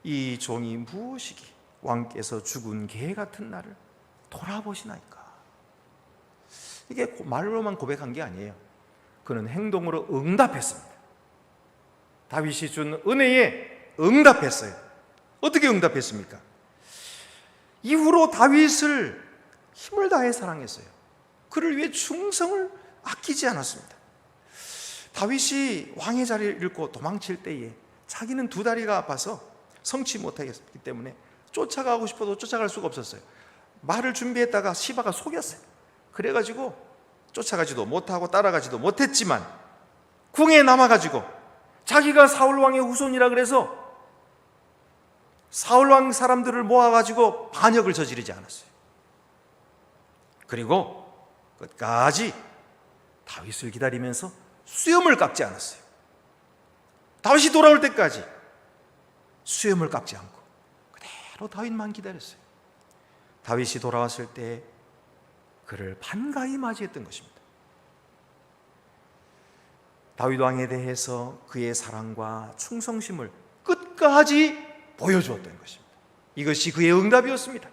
[SPEAKER 1] 이 종이 무엇이기 왕께서 죽은 개 같은 나를 돌아보시나이까. 이게 말로만 고백한 게 아니에요. 그는 행동으로 응답했습니다. 다윗이 준 은혜에 응답했어요. 어떻게 응답했습니까? 이후로 다윗을 힘을 다해 사랑했어요. 그를 위해 충성을 아끼지 않았습니다. 다윗이 왕의 자리를 잃고 도망칠 때에 자기는 두 다리가 아파서 성치 못하기 때문에 쫓아가고 싶어도 쫓아갈 수가 없었어요. 말을 준비했다가 시바가 속였어요. 그래가지고 쫓아가지도 못하고 따라가지도 못했지만 궁에 남아가지고 자기가 사울왕의 후손이라 그래서 사울왕 사람들을 모아가지고 반역을 저지르지 않았어요. 그리고 끝까지 다윗을 기다리면서 수염을 깎지 않았어요. 다윗이 돌아올 때까지 수염을 깎지 않고 그대로 다윗만 기다렸어요. 다윗이 돌아왔을 때 그를 반가이 맞이했던 것입니다. 다윗 왕에 대해서 그의 사랑과 충성심을 끝까지 보여주었던 것입니다. 이것이 그의 응답이었습니다.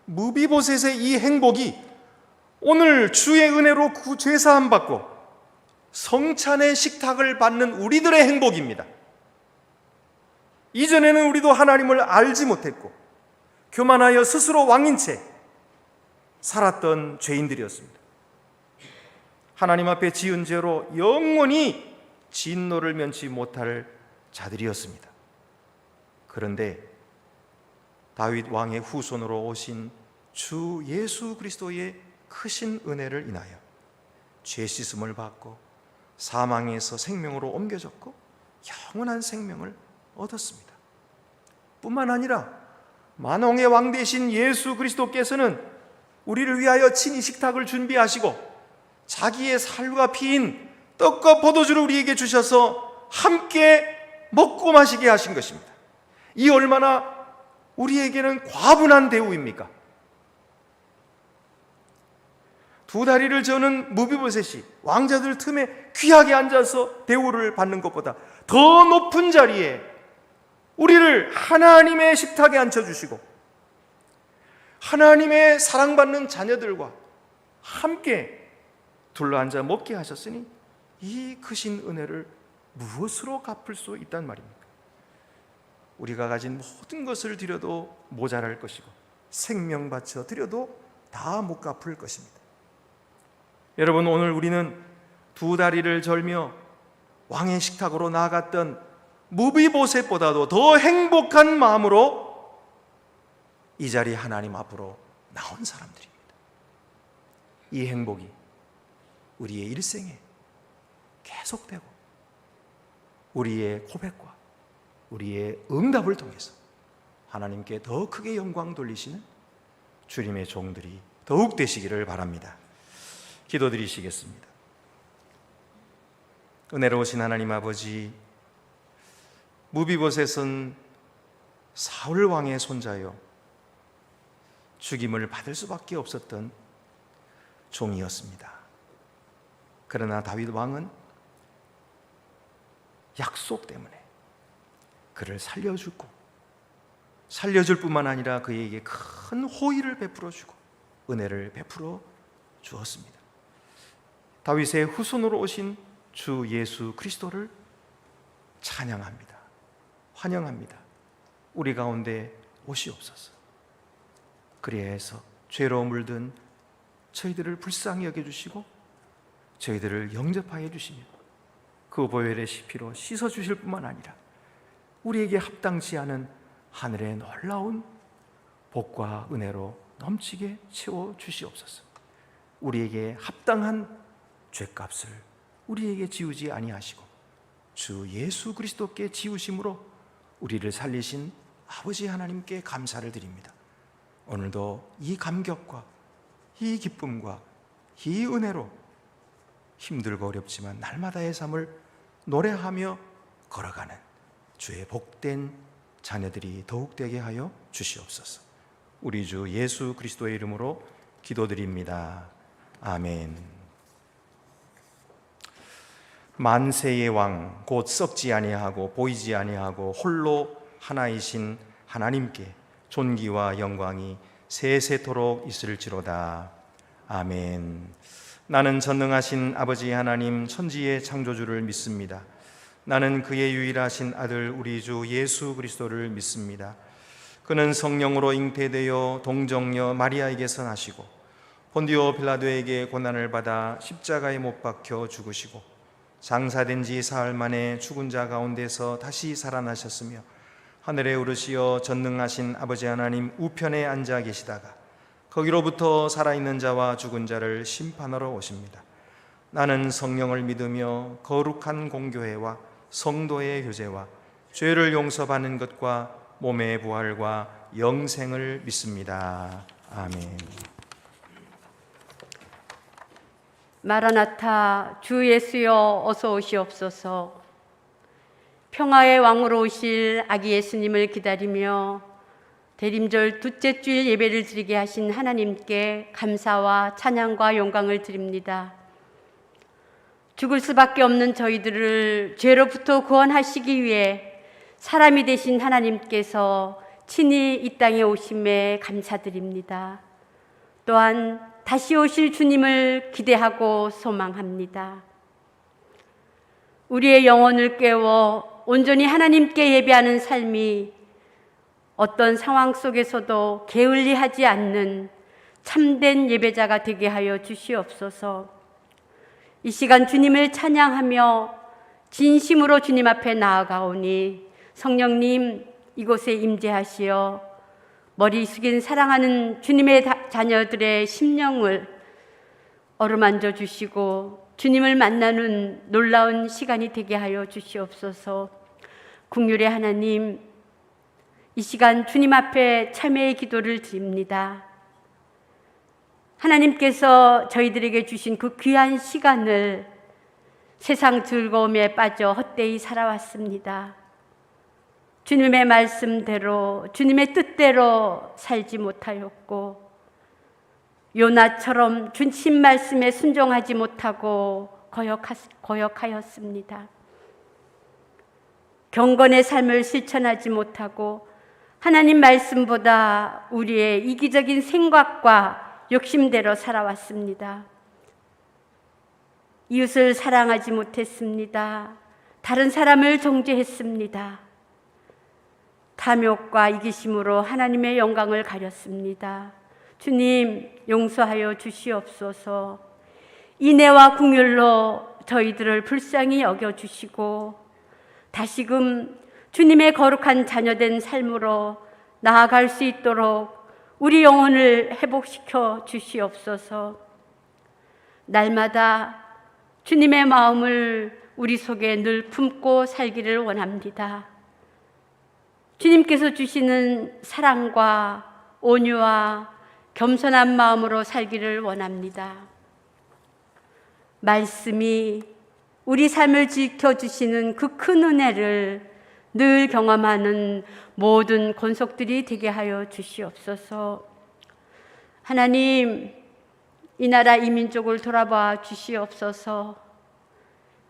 [SPEAKER 1] 무비보셋의 이 행복이 오늘 주의 은혜로 죄사함 받고 성찬의 식탁을 받는 우리들의 행복입니다. 이전에는 우리도 하나님을 알지 못했고 교만하여 스스로 왕인 채 살았던 죄인들이었습니다. 하나님 앞에 지은 죄로 영원히 진노를 면치 못할 자들이었습니다. 그런데 다윗 왕의 후손으로 오신 주 예수 그리스도의 크신 은혜를 인하여 죄 씻음을 받고 사망에서 생명으로 옮겨졌고 영원한 생명을 얻었습니다. 뿐만 아니라 만왕의 왕 되신 예수 그리스도께서는 우리를 위하여 친히 식탁을 준비하시고 자기의 살과 피인 떡과 포도주를 우리에게 주셔서 함께 먹고 마시게 하신 것입니다. 이 얼마나 우리에게는 과분한 대우입니까? 두 다리를 저는 무비보셋이 왕자들 틈에 귀하게 앉아서 대우를 받는 것보다 더 높은 자리에 우리를 하나님의 식탁에 앉혀주시고 하나님의 사랑받는 자녀들과 함께 둘러앉아 먹게 하셨으니 이 크신 은혜를 무엇으로 갚을 수 있단 말입니까? 우리가 가진 모든 것을 드려도 모자랄 것이고 생명 바쳐 드려도 다 못 갚을 것입니다. 여러분, 오늘 우리는 두 다리를 절며 왕의 식탁으로 나아갔던 무비보셋보다도 더 행복한 마음으로 이 자리 하나님 앞으로 나온 사람들입니다. 이 행복이 우리의 일생에 계속되고 우리의 고백과 우리의 응답을 통해서 하나님께 더 크게 영광 돌리시는 주님의 종들이 더욱 되시기를 바랍니다. 기도드리시겠습니다. 은혜로우신 하나님 아버지, 무비보셋은 사울 왕의 손자요 죽임을 받을 수밖에 없었던 종이었습니다. 그러나 다윗 왕은 약속 때문에 그를 살려줄 뿐만 아니라 그에게 큰 호의를 베풀어 주고 은혜를 베풀어 주었습니다. 다윗의 후손으로 오신 주 예수 그리스도를 찬양합니다. 환영합니다. 우리 가운데 오시옵소서. 그리하여 해서 죄로 물든 저희들을 불쌍히 여겨주시고 저희들을 영접하여 주시며 그 보혈의 피로 씻어주실 뿐만 아니라 우리에게 합당치 않은 하늘의 놀라운 복과 은혜로 넘치게 채워 주시옵소서. 우리에게 합당한 죄값을 우리에게 지우지 아니하시고 주 예수 그리스도께 지우심으로 우리를 살리신 아버지 하나님께 감사를 드립니다. 오늘도 이 감격과 이 기쁨과 이 은혜로 힘들고 어렵지만 날마다의 삶을 노래하며 걸어가는 주의 복된 자녀들이 더욱 되게 하여 주시옵소서. 우리 주 예수 그리스도의 이름으로 기도드립니다. 아멘. 만세의 왕 곧 썩지 아니하고 보이지 아니하고 홀로 하나이신 하나님께 존귀와 영광이 세세토록 있을지로다. 아멘. 나는 전능하신 아버지 하나님 천지의 창조주를 믿습니다. 나는 그의 유일하신 아들 우리 주 예수 그리스도를 믿습니다. 그는 성령으로 잉태되어 동정녀 마리아에게서 나시고 본디오 빌라도에게 고난을 받아 십자가에 못 박혀 죽으시고 장사된 지 사흘 만에 죽은 자 가운데서 다시 살아나셨으며 하늘에 오르시어 전능하신 아버지 하나님 우편에 앉아 계시다가 거기로부터 살아있는 자와 죽은 자를 심판하러 오십니다. 나는 성령을 믿으며 거룩한 공교회와 성도의 교제와 죄를 용서받는 것과 몸의 부활과 영생을 믿습니다. 아멘.
[SPEAKER 4] 마라나타 주 예수여 어서 오시옵소서. 평화의 왕으로 오실 아기 예수님을 기다리며 대림절 둘째 주일 예배를 드리게 하신 하나님께 감사와 찬양과 영광을 드립니다. 죽을 수밖에 없는 저희들을 죄로부터 구원하시기 위해 사람이 되신 하나님께서 친히 이 땅에 오심에 감사드립니다. 또한 다시 오실 주님을 기대하고 소망합니다. 우리의 영혼을 깨워 온전히 하나님께 예배하는 삶이 어떤 상황 속에서도 게을리하지 않는 참된 예배자가 되게 하여 주시옵소서. 이 시간 주님을 찬양하며 진심으로 주님 앞에 나아가오니 성령님 이곳에 임재하시어 머리 숙인 사랑하는 주님의 자녀들의 심령을 어루만져 주시고 주님을 만나는 놀라운 시간이 되게 하여 주시옵소서. 긍휼의 하나님, 이 시간 주님 앞에 참회의 기도를 드립니다. 하나님께서 저희들에게 주신 그 귀한 시간을 세상 즐거움에 빠져 헛되이 살아왔습니다. 주님의 말씀대로 주님의 뜻대로 살지 못하였고 요나처럼 주님 말씀에 순종하지 못하고 거역하였습니다. 경건의 삶을 실천하지 못하고 하나님 말씀보다 우리의 이기적인 생각과 욕심대로 살아왔습니다. 이웃을 사랑하지 못했습니다. 다른 사람을 정죄했습니다. 탐욕과 이기심으로 하나님의 영광을 가렸습니다. 주님 용서하여 주시옵소서. 인애와 긍휼로 저희들을 불쌍히 여겨주시고 다시금 주님의 거룩한 자녀된 삶으로 나아갈 수 있도록 우리 영혼을 회복시켜 주시옵소서. 날마다 주님의 마음을 우리 속에 늘 품고 살기를 원합니다. 주님께서 주시는 사랑과 온유와 겸손한 마음으로 살기를 원합니다. 말씀이 우리 삶을 지켜주시는 그 큰 은혜를 늘 경험하는 모든 권속들이 되게 하여 주시옵소서. 하나님, 이 나라 이 민족을 돌아봐 주시옵소서.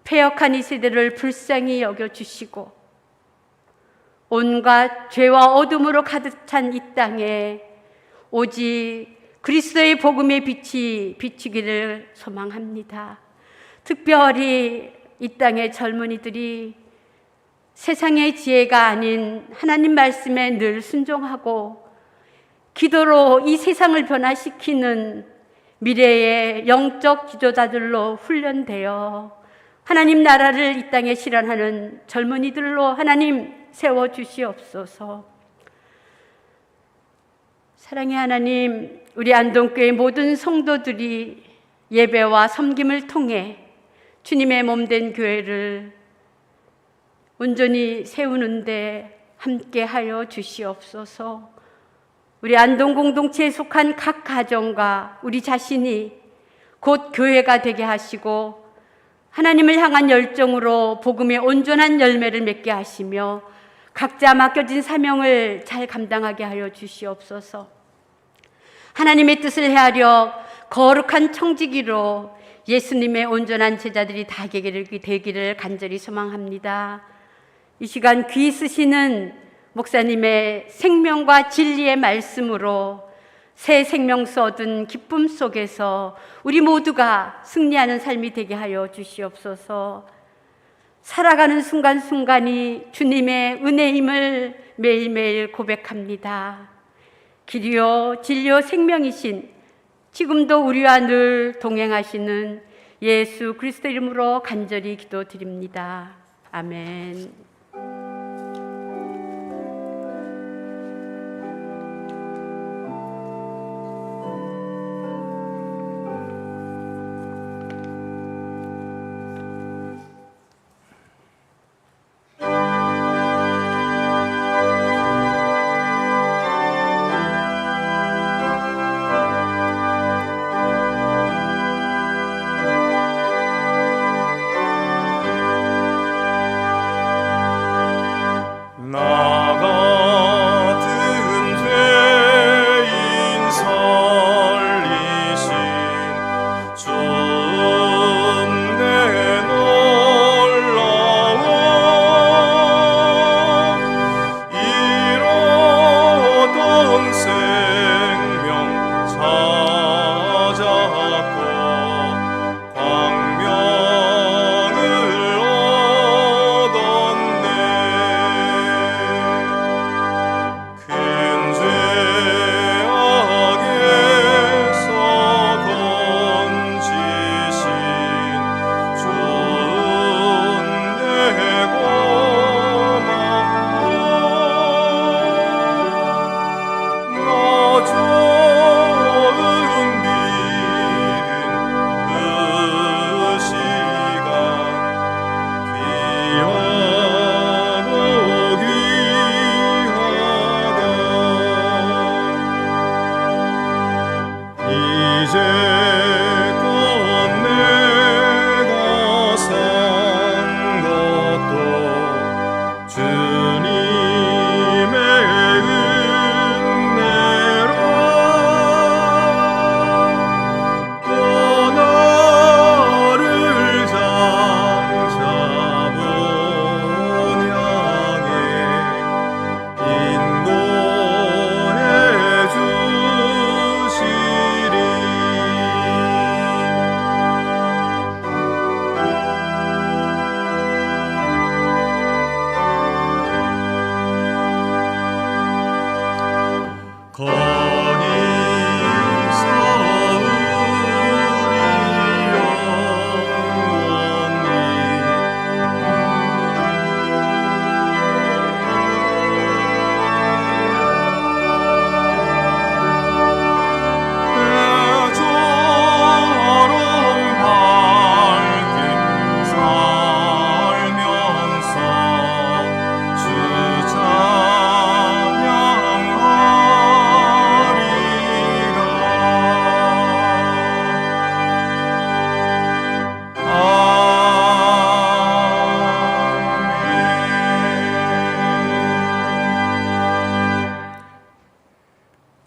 [SPEAKER 4] 패역한 이 세대를 불쌍히 여겨주시고 온갖 죄와 어둠으로 가득 찬 이 땅에 오직 그리스도의 복음의 빛이 비추기를 소망합니다. 특별히 이 땅의 젊은이들이 세상의 지혜가 아닌 하나님 말씀에 늘 순종하고 기도로 이 세상을 변화시키는 미래의 영적 지도자들로 훈련되어 하나님 나라를 이 땅에 실현하는 젊은이들로 하나님 세워 주시옵소서. 사랑의 하나님, 우리 안동교회 모든 성도들이 예배와 섬김을 통해 주님의 몸된 교회를 온전히 세우는데 함께하여 주시옵소서. 우리 안동 공동체에 속한 각 가정과 우리 자신이 곧 교회가 되게 하시고 하나님을 향한 열정으로 복음의 온전한 열매를 맺게 하시며 각자 맡겨진 사명을 잘 감당하게 하여 주시옵소서. 하나님의 뜻을 헤아려 거룩한 청지기로 예수님의 온전한 제자들이 다 되기를 간절히 소망합니다. 이 시간 귀 쓰시는 목사님의 생명과 진리의 말씀으로 새 생명수 얻은 기쁨 속에서 우리 모두가 승리하는 삶이 되게 하여 주시옵소서. 살아가는 순간순간이 주님의 은혜임을 매일매일 고백합니다. 길이요 진리요 생명이신 지금도 우리와 늘 동행하시는 예수 그리스도 이름으로 간절히 기도드립니다. 아멘.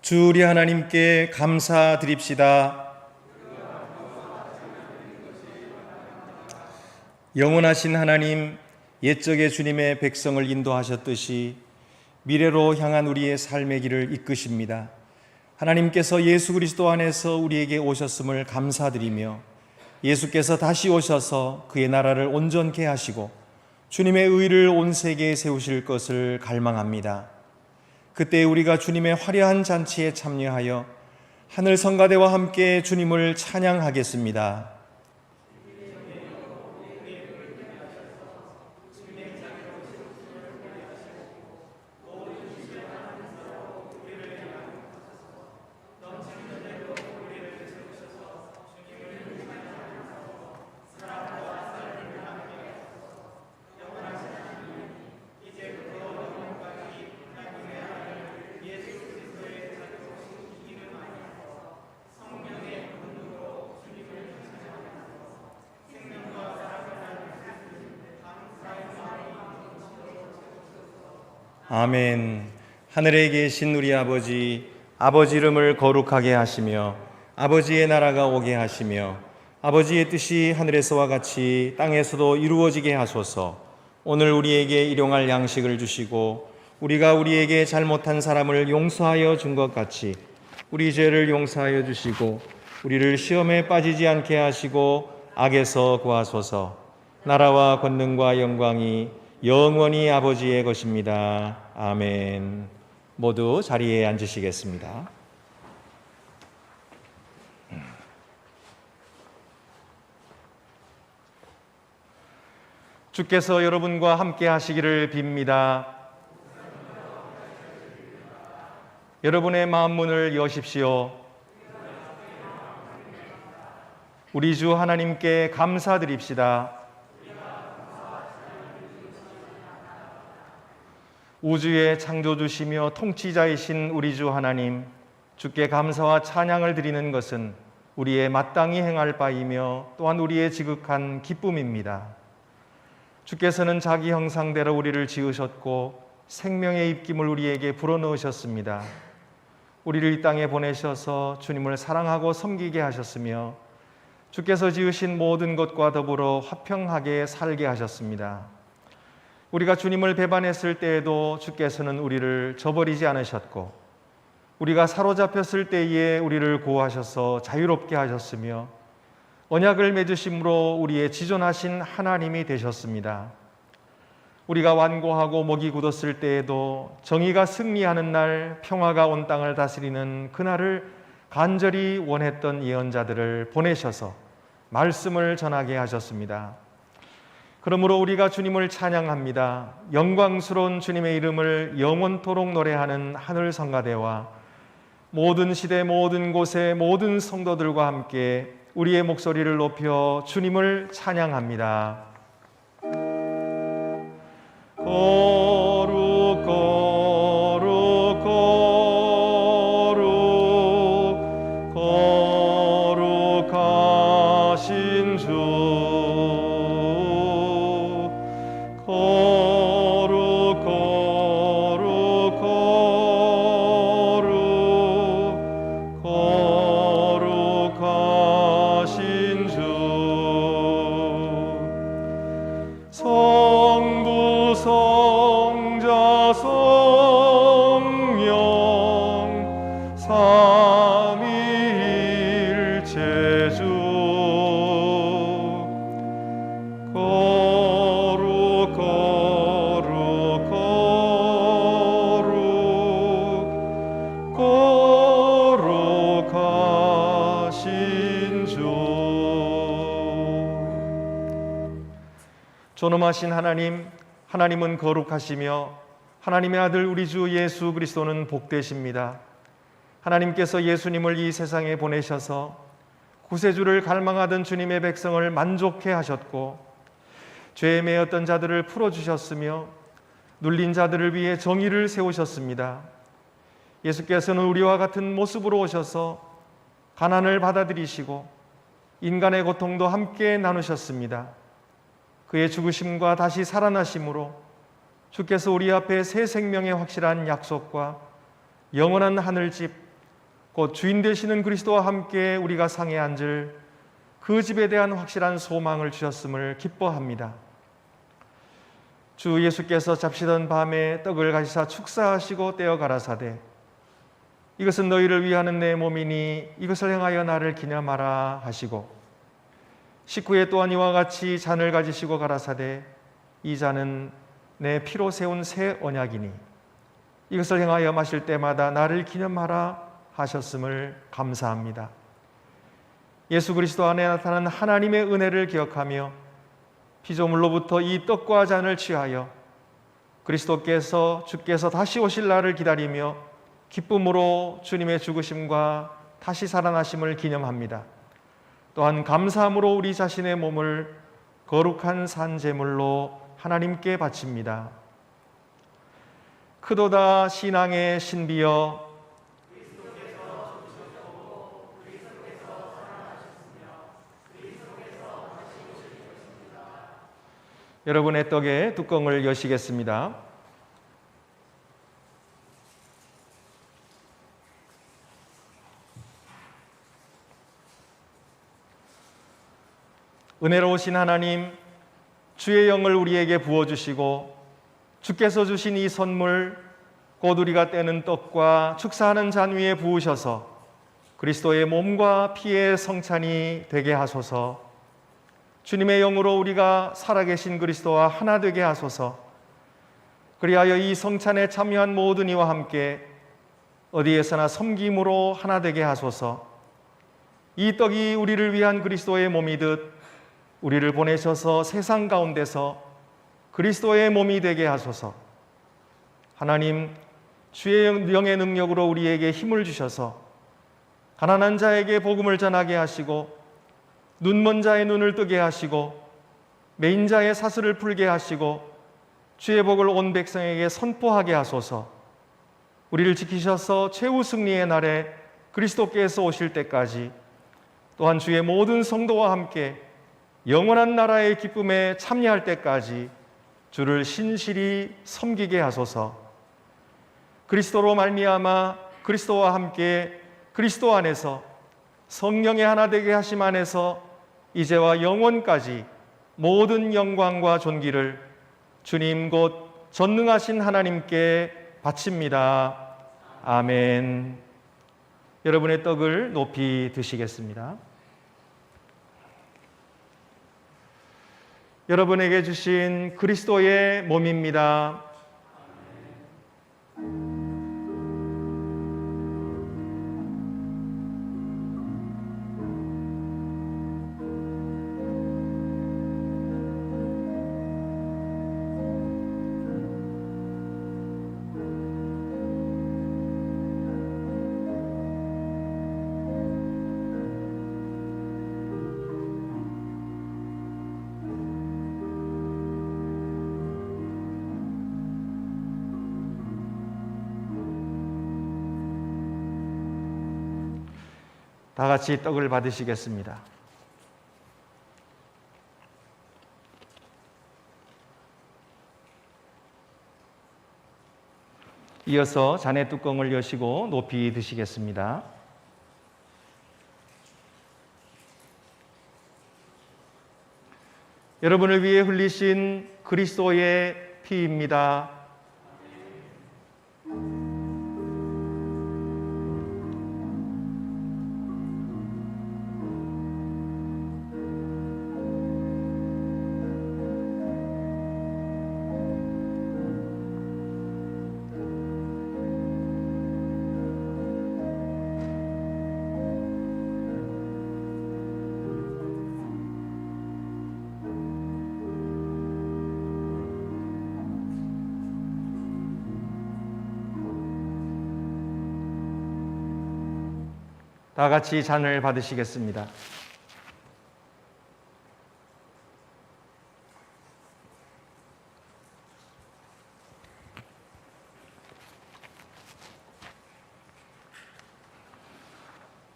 [SPEAKER 1] 주 우리 하나님께 감사드립시다. 영원하신 하나님, 옛적에 주님의 백성을 인도하셨듯이 미래로 향한 우리의 삶의 길을 이끄십니다. 하나님께서 예수 그리스도 안에서 우리에게 오셨음을 감사드리며 예수께서 다시 오셔서 그의 나라를 온전케 하시고 주님의 의를 온 세계에 세우실 것을 갈망합니다. 그때 우리가 주님의 화려한 잔치에 참여하여 하늘 성가대와 함께 주님을 찬양하겠습니다. 아멘. 하늘에 계신 우리 아버지, 아버지 이름을 거룩하게 하시며 아버지의 나라가 오게 하시며 아버지의 뜻이 하늘에서와 같이 땅에서도 이루어지게 하소서. 오늘 우리에게 일용할 양식을 주시고 우리가 우리에게 잘못한 사람을 용서하여 준 것 같이 우리 죄를 용서하여 주시고 우리를 시험에 빠지지 않게 하시고 악에서 구하소서. 나라와 권능과 영광이 영원히 아버지의 것입니다. 아멘. 모두 자리에 앉으시겠습니다. 주께서 여러분과 함께 하시기를 빕니다. 여러분의 마음 문을 여십시오. 우리 주 하나님께 감사드립시다. 우주의 창조주시며 통치자이신 우리 주 하나님, 주께 감사와 찬양을 드리는 것은 우리의 마땅히 행할 바이며 또한 우리의 지극한 기쁨입니다. 주께서는 자기 형상대로 우리를 지으셨고 생명의 입김을 우리에게 불어넣으셨습니다. 우리를 이 땅에 보내셔서 주님을 사랑하고 섬기게 하셨으며 주께서 지으신 모든 것과 더불어 화평하게 살게 하셨습니다. 우리가 주님을 배반했을 때에도 주께서는 우리를 저버리지 않으셨고 우리가 사로잡혔을 때에 우리를 구하셔서 자유롭게 하셨으며 언약을 맺으심으로 우리의 지존하신 하나님이 되셨습니다. 우리가 완고하고 목이 굳었을 때에도 정의가 승리하는 날, 평화가 온 땅을 다스리는 그날을 간절히 원했던 예언자들을 보내셔서 말씀을 전하게 하셨습니다. 그러므로 우리가 주님을 찬양합니다. 영광스러운 주님의 이름을 영원토록 노래하는 하늘 성가대와 모든 시대 모든 곳의 모든 성도들과 함께 우리의 목소리를 높여 주님을 찬양합니다.
[SPEAKER 2] 거룩 거룩 거룩 거룩하신 주, 거룩 거룩 거룩 거룩하신 주, 성부 성자 성령 삼위일체 주, 거룩 거룩 거룩 거룩하신 주. 존엄하신 하나님, 하나님은 거룩하시며 하나님의 아들 우리 주 예수 그리스도는 복되십니다. 하나님께서 예수님을 이 세상에 보내셔서 구세주를 갈망하던 주님의 백성을 만족해 하셨고 죄에 매였던 자들을 풀어주셨으며 눌린 자들을 위해 정의를 세우셨습니다. 예수께서는 우리와 같은 모습으로 오셔서 가난을 받아들이시고 인간의 고통도 함께 나누셨습니다. 그의 죽으심과 다시 살아나심으로 주께서 우리 앞에 새 생명의 확실한 약속과 영원한 하늘집, 곧 주인 되시는 그리스도와 함께 우리가 상에 앉을 그 집에 대한 확실한 소망을 주셨음을 기뻐합니다. 주 예수께서 잡시던 밤에 떡을 가지사 축사하시고 떼어 가라사대 이것은 너희를 위하는 내 몸이니 이것을 행하여 나를 기념하라 하시고 식후에 또한 이와 같이 잔을 가지시고 가라사대 이 잔은 내 피로 세운 새 언약이니 이것을 행하여 마실 때마다 나를 기념하라 하셨음을 감사합니다. 예수 그리스도 안에 나타난 하나님의 은혜를 기억하며 피조물로부터 이 떡과 잔을 취하여 그리스도께서 주께서 다시 오실 날을 기다리며 기쁨으로 주님의 죽으심과 다시 살아나심을 기념합니다. 또한 감사함으로 우리 자신의 몸을 거룩한 산제물로 하나님께 바칩니다. 크도다 신앙의 신비여 여러분의 떡에 뚜껑을 여시겠습니다. 은혜로우신 하나님, 주의 영을 우리에게 부어주시고 주께서 주신 이 선물, 곧 우리가 떼는 떡과 축사하는 잔 위에 부으셔서 그리스도의 몸과 피의 성찬이 되게 하소서. 주님의 영으로 우리가 살아계신 그리스도와 하나 되게 하소서. 그리하여 이 성찬에 참여한 모든 이와 함께 어디에서나 섬김으로 하나 되게 하소서. 이 떡이 우리를 위한 그리스도의 몸이듯 우리를 보내셔서 세상 가운데서 그리스도의 몸이 되게 하소서. 하나님, 주의 영의 능력으로 우리에게 힘을 주셔서 가난한 자에게 복음을 전하게 하시고 눈먼 자의 눈을 뜨게 하시고 매인 자의 사슬을 풀게 하시고 주의 복을 온 백성에게 선포하게 하소서. 우리를 지키셔서 최후 승리의 날에 그리스도께서 오실 때까지 또한 주의 모든 성도와 함께 영원한 나라의 기쁨에 참여할 때까지 주를 신실히 섬기게 하소서. 그리스도로 말미암아 그리스도와 함께 그리스도 안에서 성령의 하나 되게 하심 안에서 이제와 영원까지 모든 영광과 존귀를 주님 곧 전능하신 하나님께 바칩니다. 아멘. 여러분의 떡을 높이 드시겠습니다. 여러분에게 주신 그리스도의 몸입니다. 다 같이 떡을 받으시겠습니다. 이어서 잔의 뚜껑을 여시고 높이 드시겠습니다. 여러분을 위해 흘리신 그리스도의 피입니다. 다 같이 잔을 받으시겠습니다.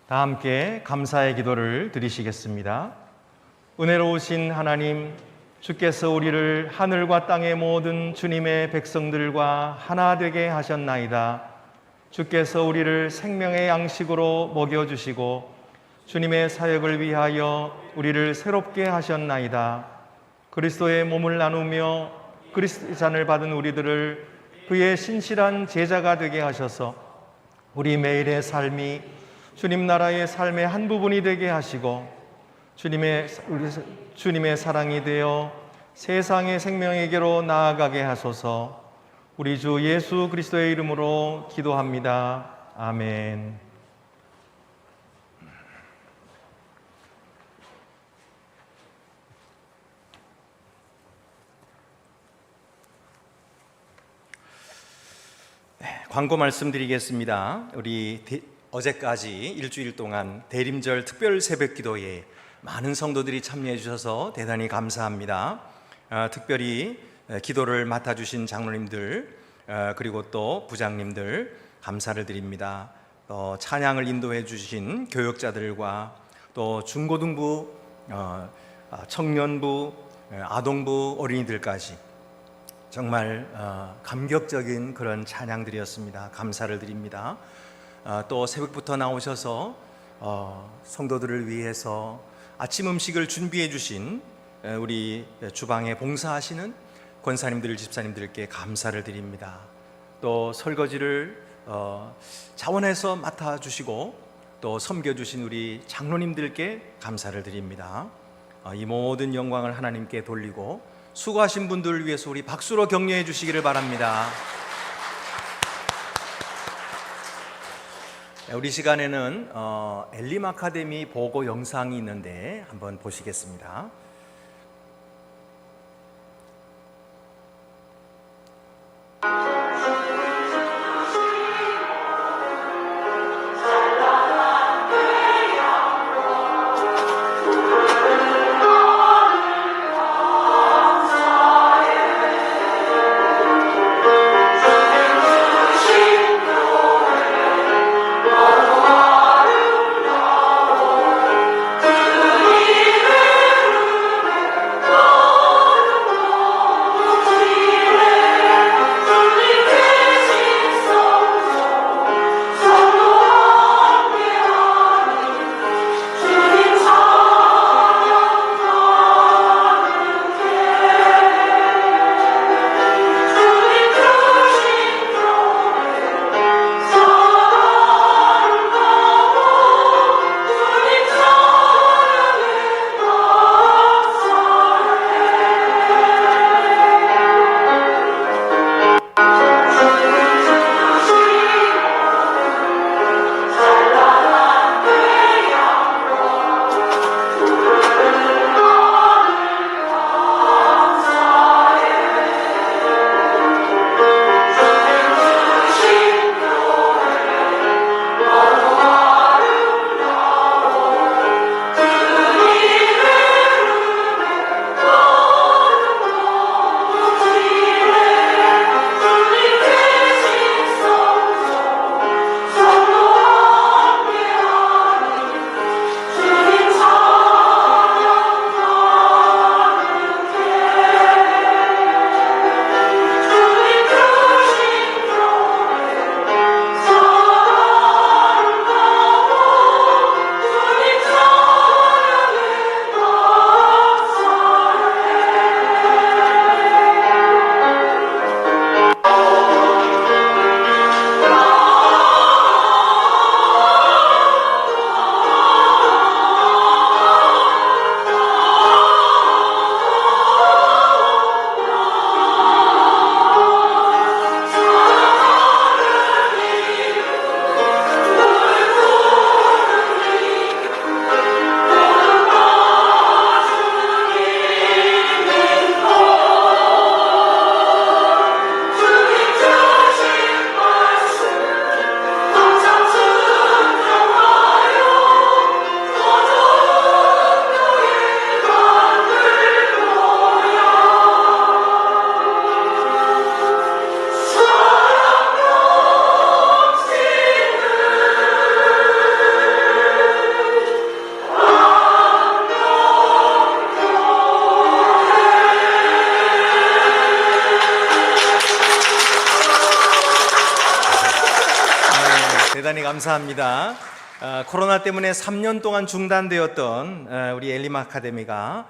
[SPEAKER 2] 다 함께 감사의 기도를 드리시겠습니다. 은혜로우신 하나님, 주께서 우리를 하늘과 땅의 모든 주님의 백성들과 하나 되게 하셨나이다. 주께서 우리를 생명의 양식으로 먹여주시고 주님의 사역을 위하여 우리를 새롭게 하셨나이다. 그리스도의 몸을 나누며 그리스도의 잔을 받은 우리들을 그의 신실한 제자가 되게 하셔서 우리 매일의 삶이 주님 나라의 삶의 한 부분이 되게 하시고 주님의 사랑이 되어 세상의 생명에게로 나아가게 하소서. 우리 주 예수 그리스도의 이름으로 기도합니다. 아멘.
[SPEAKER 1] 광고 말씀드리겠습니다. 우리 어제까지 일주일 동안 대림절 특별 새벽 기도에 많은 성도들이 참여해 주셔서 대단히 감사합니다. 특별히 기도를 맡아주신 장로님들 그리고 또 부장님들 감사를 드립니다. 또 찬양을 인도해 주신 교역자들과 또 중고등부, 청년부, 아동부, 어린이들까지 정말 감격적인 그런 찬양들이었습니다. 감사를 드립니다. 또 새벽부터 나오셔서 성도들을 위해서 아침 음식을 준비해 주신 우리 주방에 봉사하시는 권사님들, 집사님들께 감사를 드립니다. 또 설거지를 자원해서 맡아주시고 또 섬겨주신 우리 장로님들께 감사를 드립니다. 이 모든 영광을 하나님께 돌리고 수고하신 분들을 위해서 우리 박수로 격려해 주시기를 바랍니다. 우리 시간에는 엘림 아카데미 보고 영상이 있는데 한번 보시겠습니다. 대단히 감사합니다. 코로나 때문에 3년 동안 중단되었던 우리 엘림 아카데미가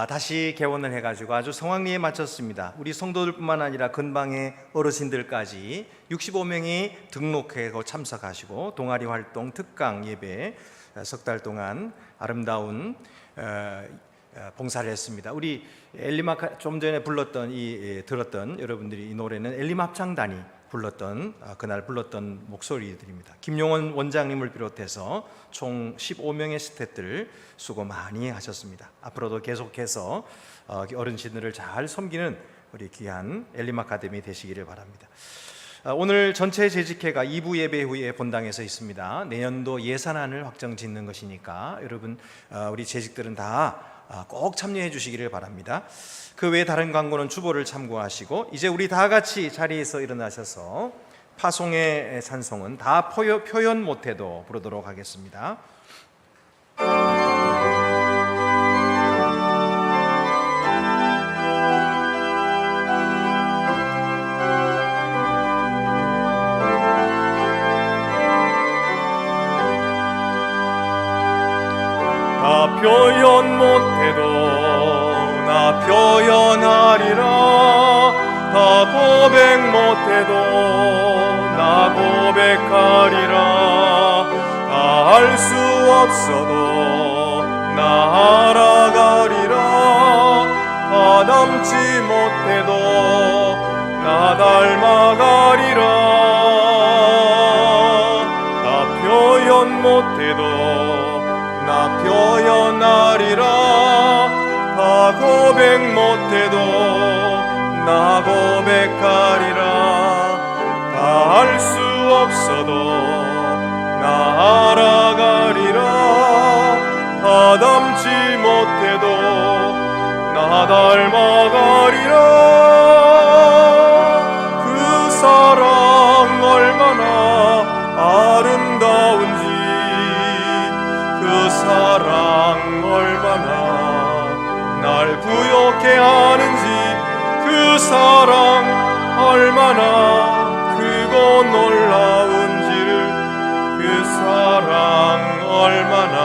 [SPEAKER 1] 다시 개원을 해가지고 아주 성황리에 마쳤습니다. 우리 성도들뿐만 아니라 근방의 어르신들까지 65명이 등록하고 참석하시고 동아리 활동, 특강 예배 석 달 동안 아름다운 봉사를 했습니다. 우리 엘림 아카 좀 전에 불렀던 들었던 여러분들이 이 노래는 엘림 합창단이 불렀던 그날 불렀던 목소리들입니다. 김용원 원장님을 비롯해서 총 15명의 스태프들 수고 많이 하셨습니다. 앞으로도 계속해서 어르신들을 잘 섬기는 우리 귀한 엘림 아카데미 되시기를 바랍니다. 오늘 전체 재직회가 2부 예배 후에 본당에서 있습니다. 내년도 예산안을 확정 짓는 것이니까 여러분 우리 재직들은 다 꼭 참여해 주시기를 바랍니다. 그 외 다른 광고는 주보를 참고하시고 이제 우리 다 같이 자리에서 일어나셔서 파송의 찬송은 다 표현 못해도 부르도록 하겠습니다.
[SPEAKER 5] 표현
[SPEAKER 1] 표현 못해도 나 표현하리라. 다 고백 못해도 나 고백하리라. 다 알 수 없어도 나 알아가리라. 다 닮지 못해도 나 닮아가리라. 나 표현 못해도 나 표현하리라. 다 고백 못해도 나 고백하리라. 다 알 수 없어도 나 알아가리라. 다 닮지 못해도 나 닮아가리라. 그 사랑 얼마나 아름다운지, 그 사랑 얼마나 날 부욕해 하는지, 그 사랑 얼마나 크고 놀라운지를, 그 사랑 얼마나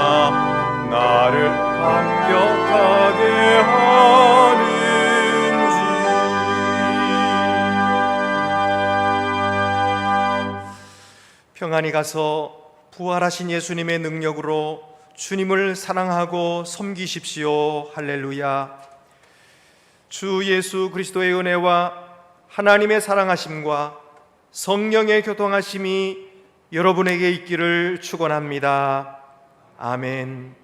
[SPEAKER 1] 나를 감격하게 하는지. 평안히 가서 부활하신 예수님의 능력으로 주님을 사랑하고 섬기십시오. 할렐루야. 주 예수 그리스도의 은혜와 하나님의 사랑하심과 성령의 교통하심이 여러분에게 있기를 축원합니다. 아멘.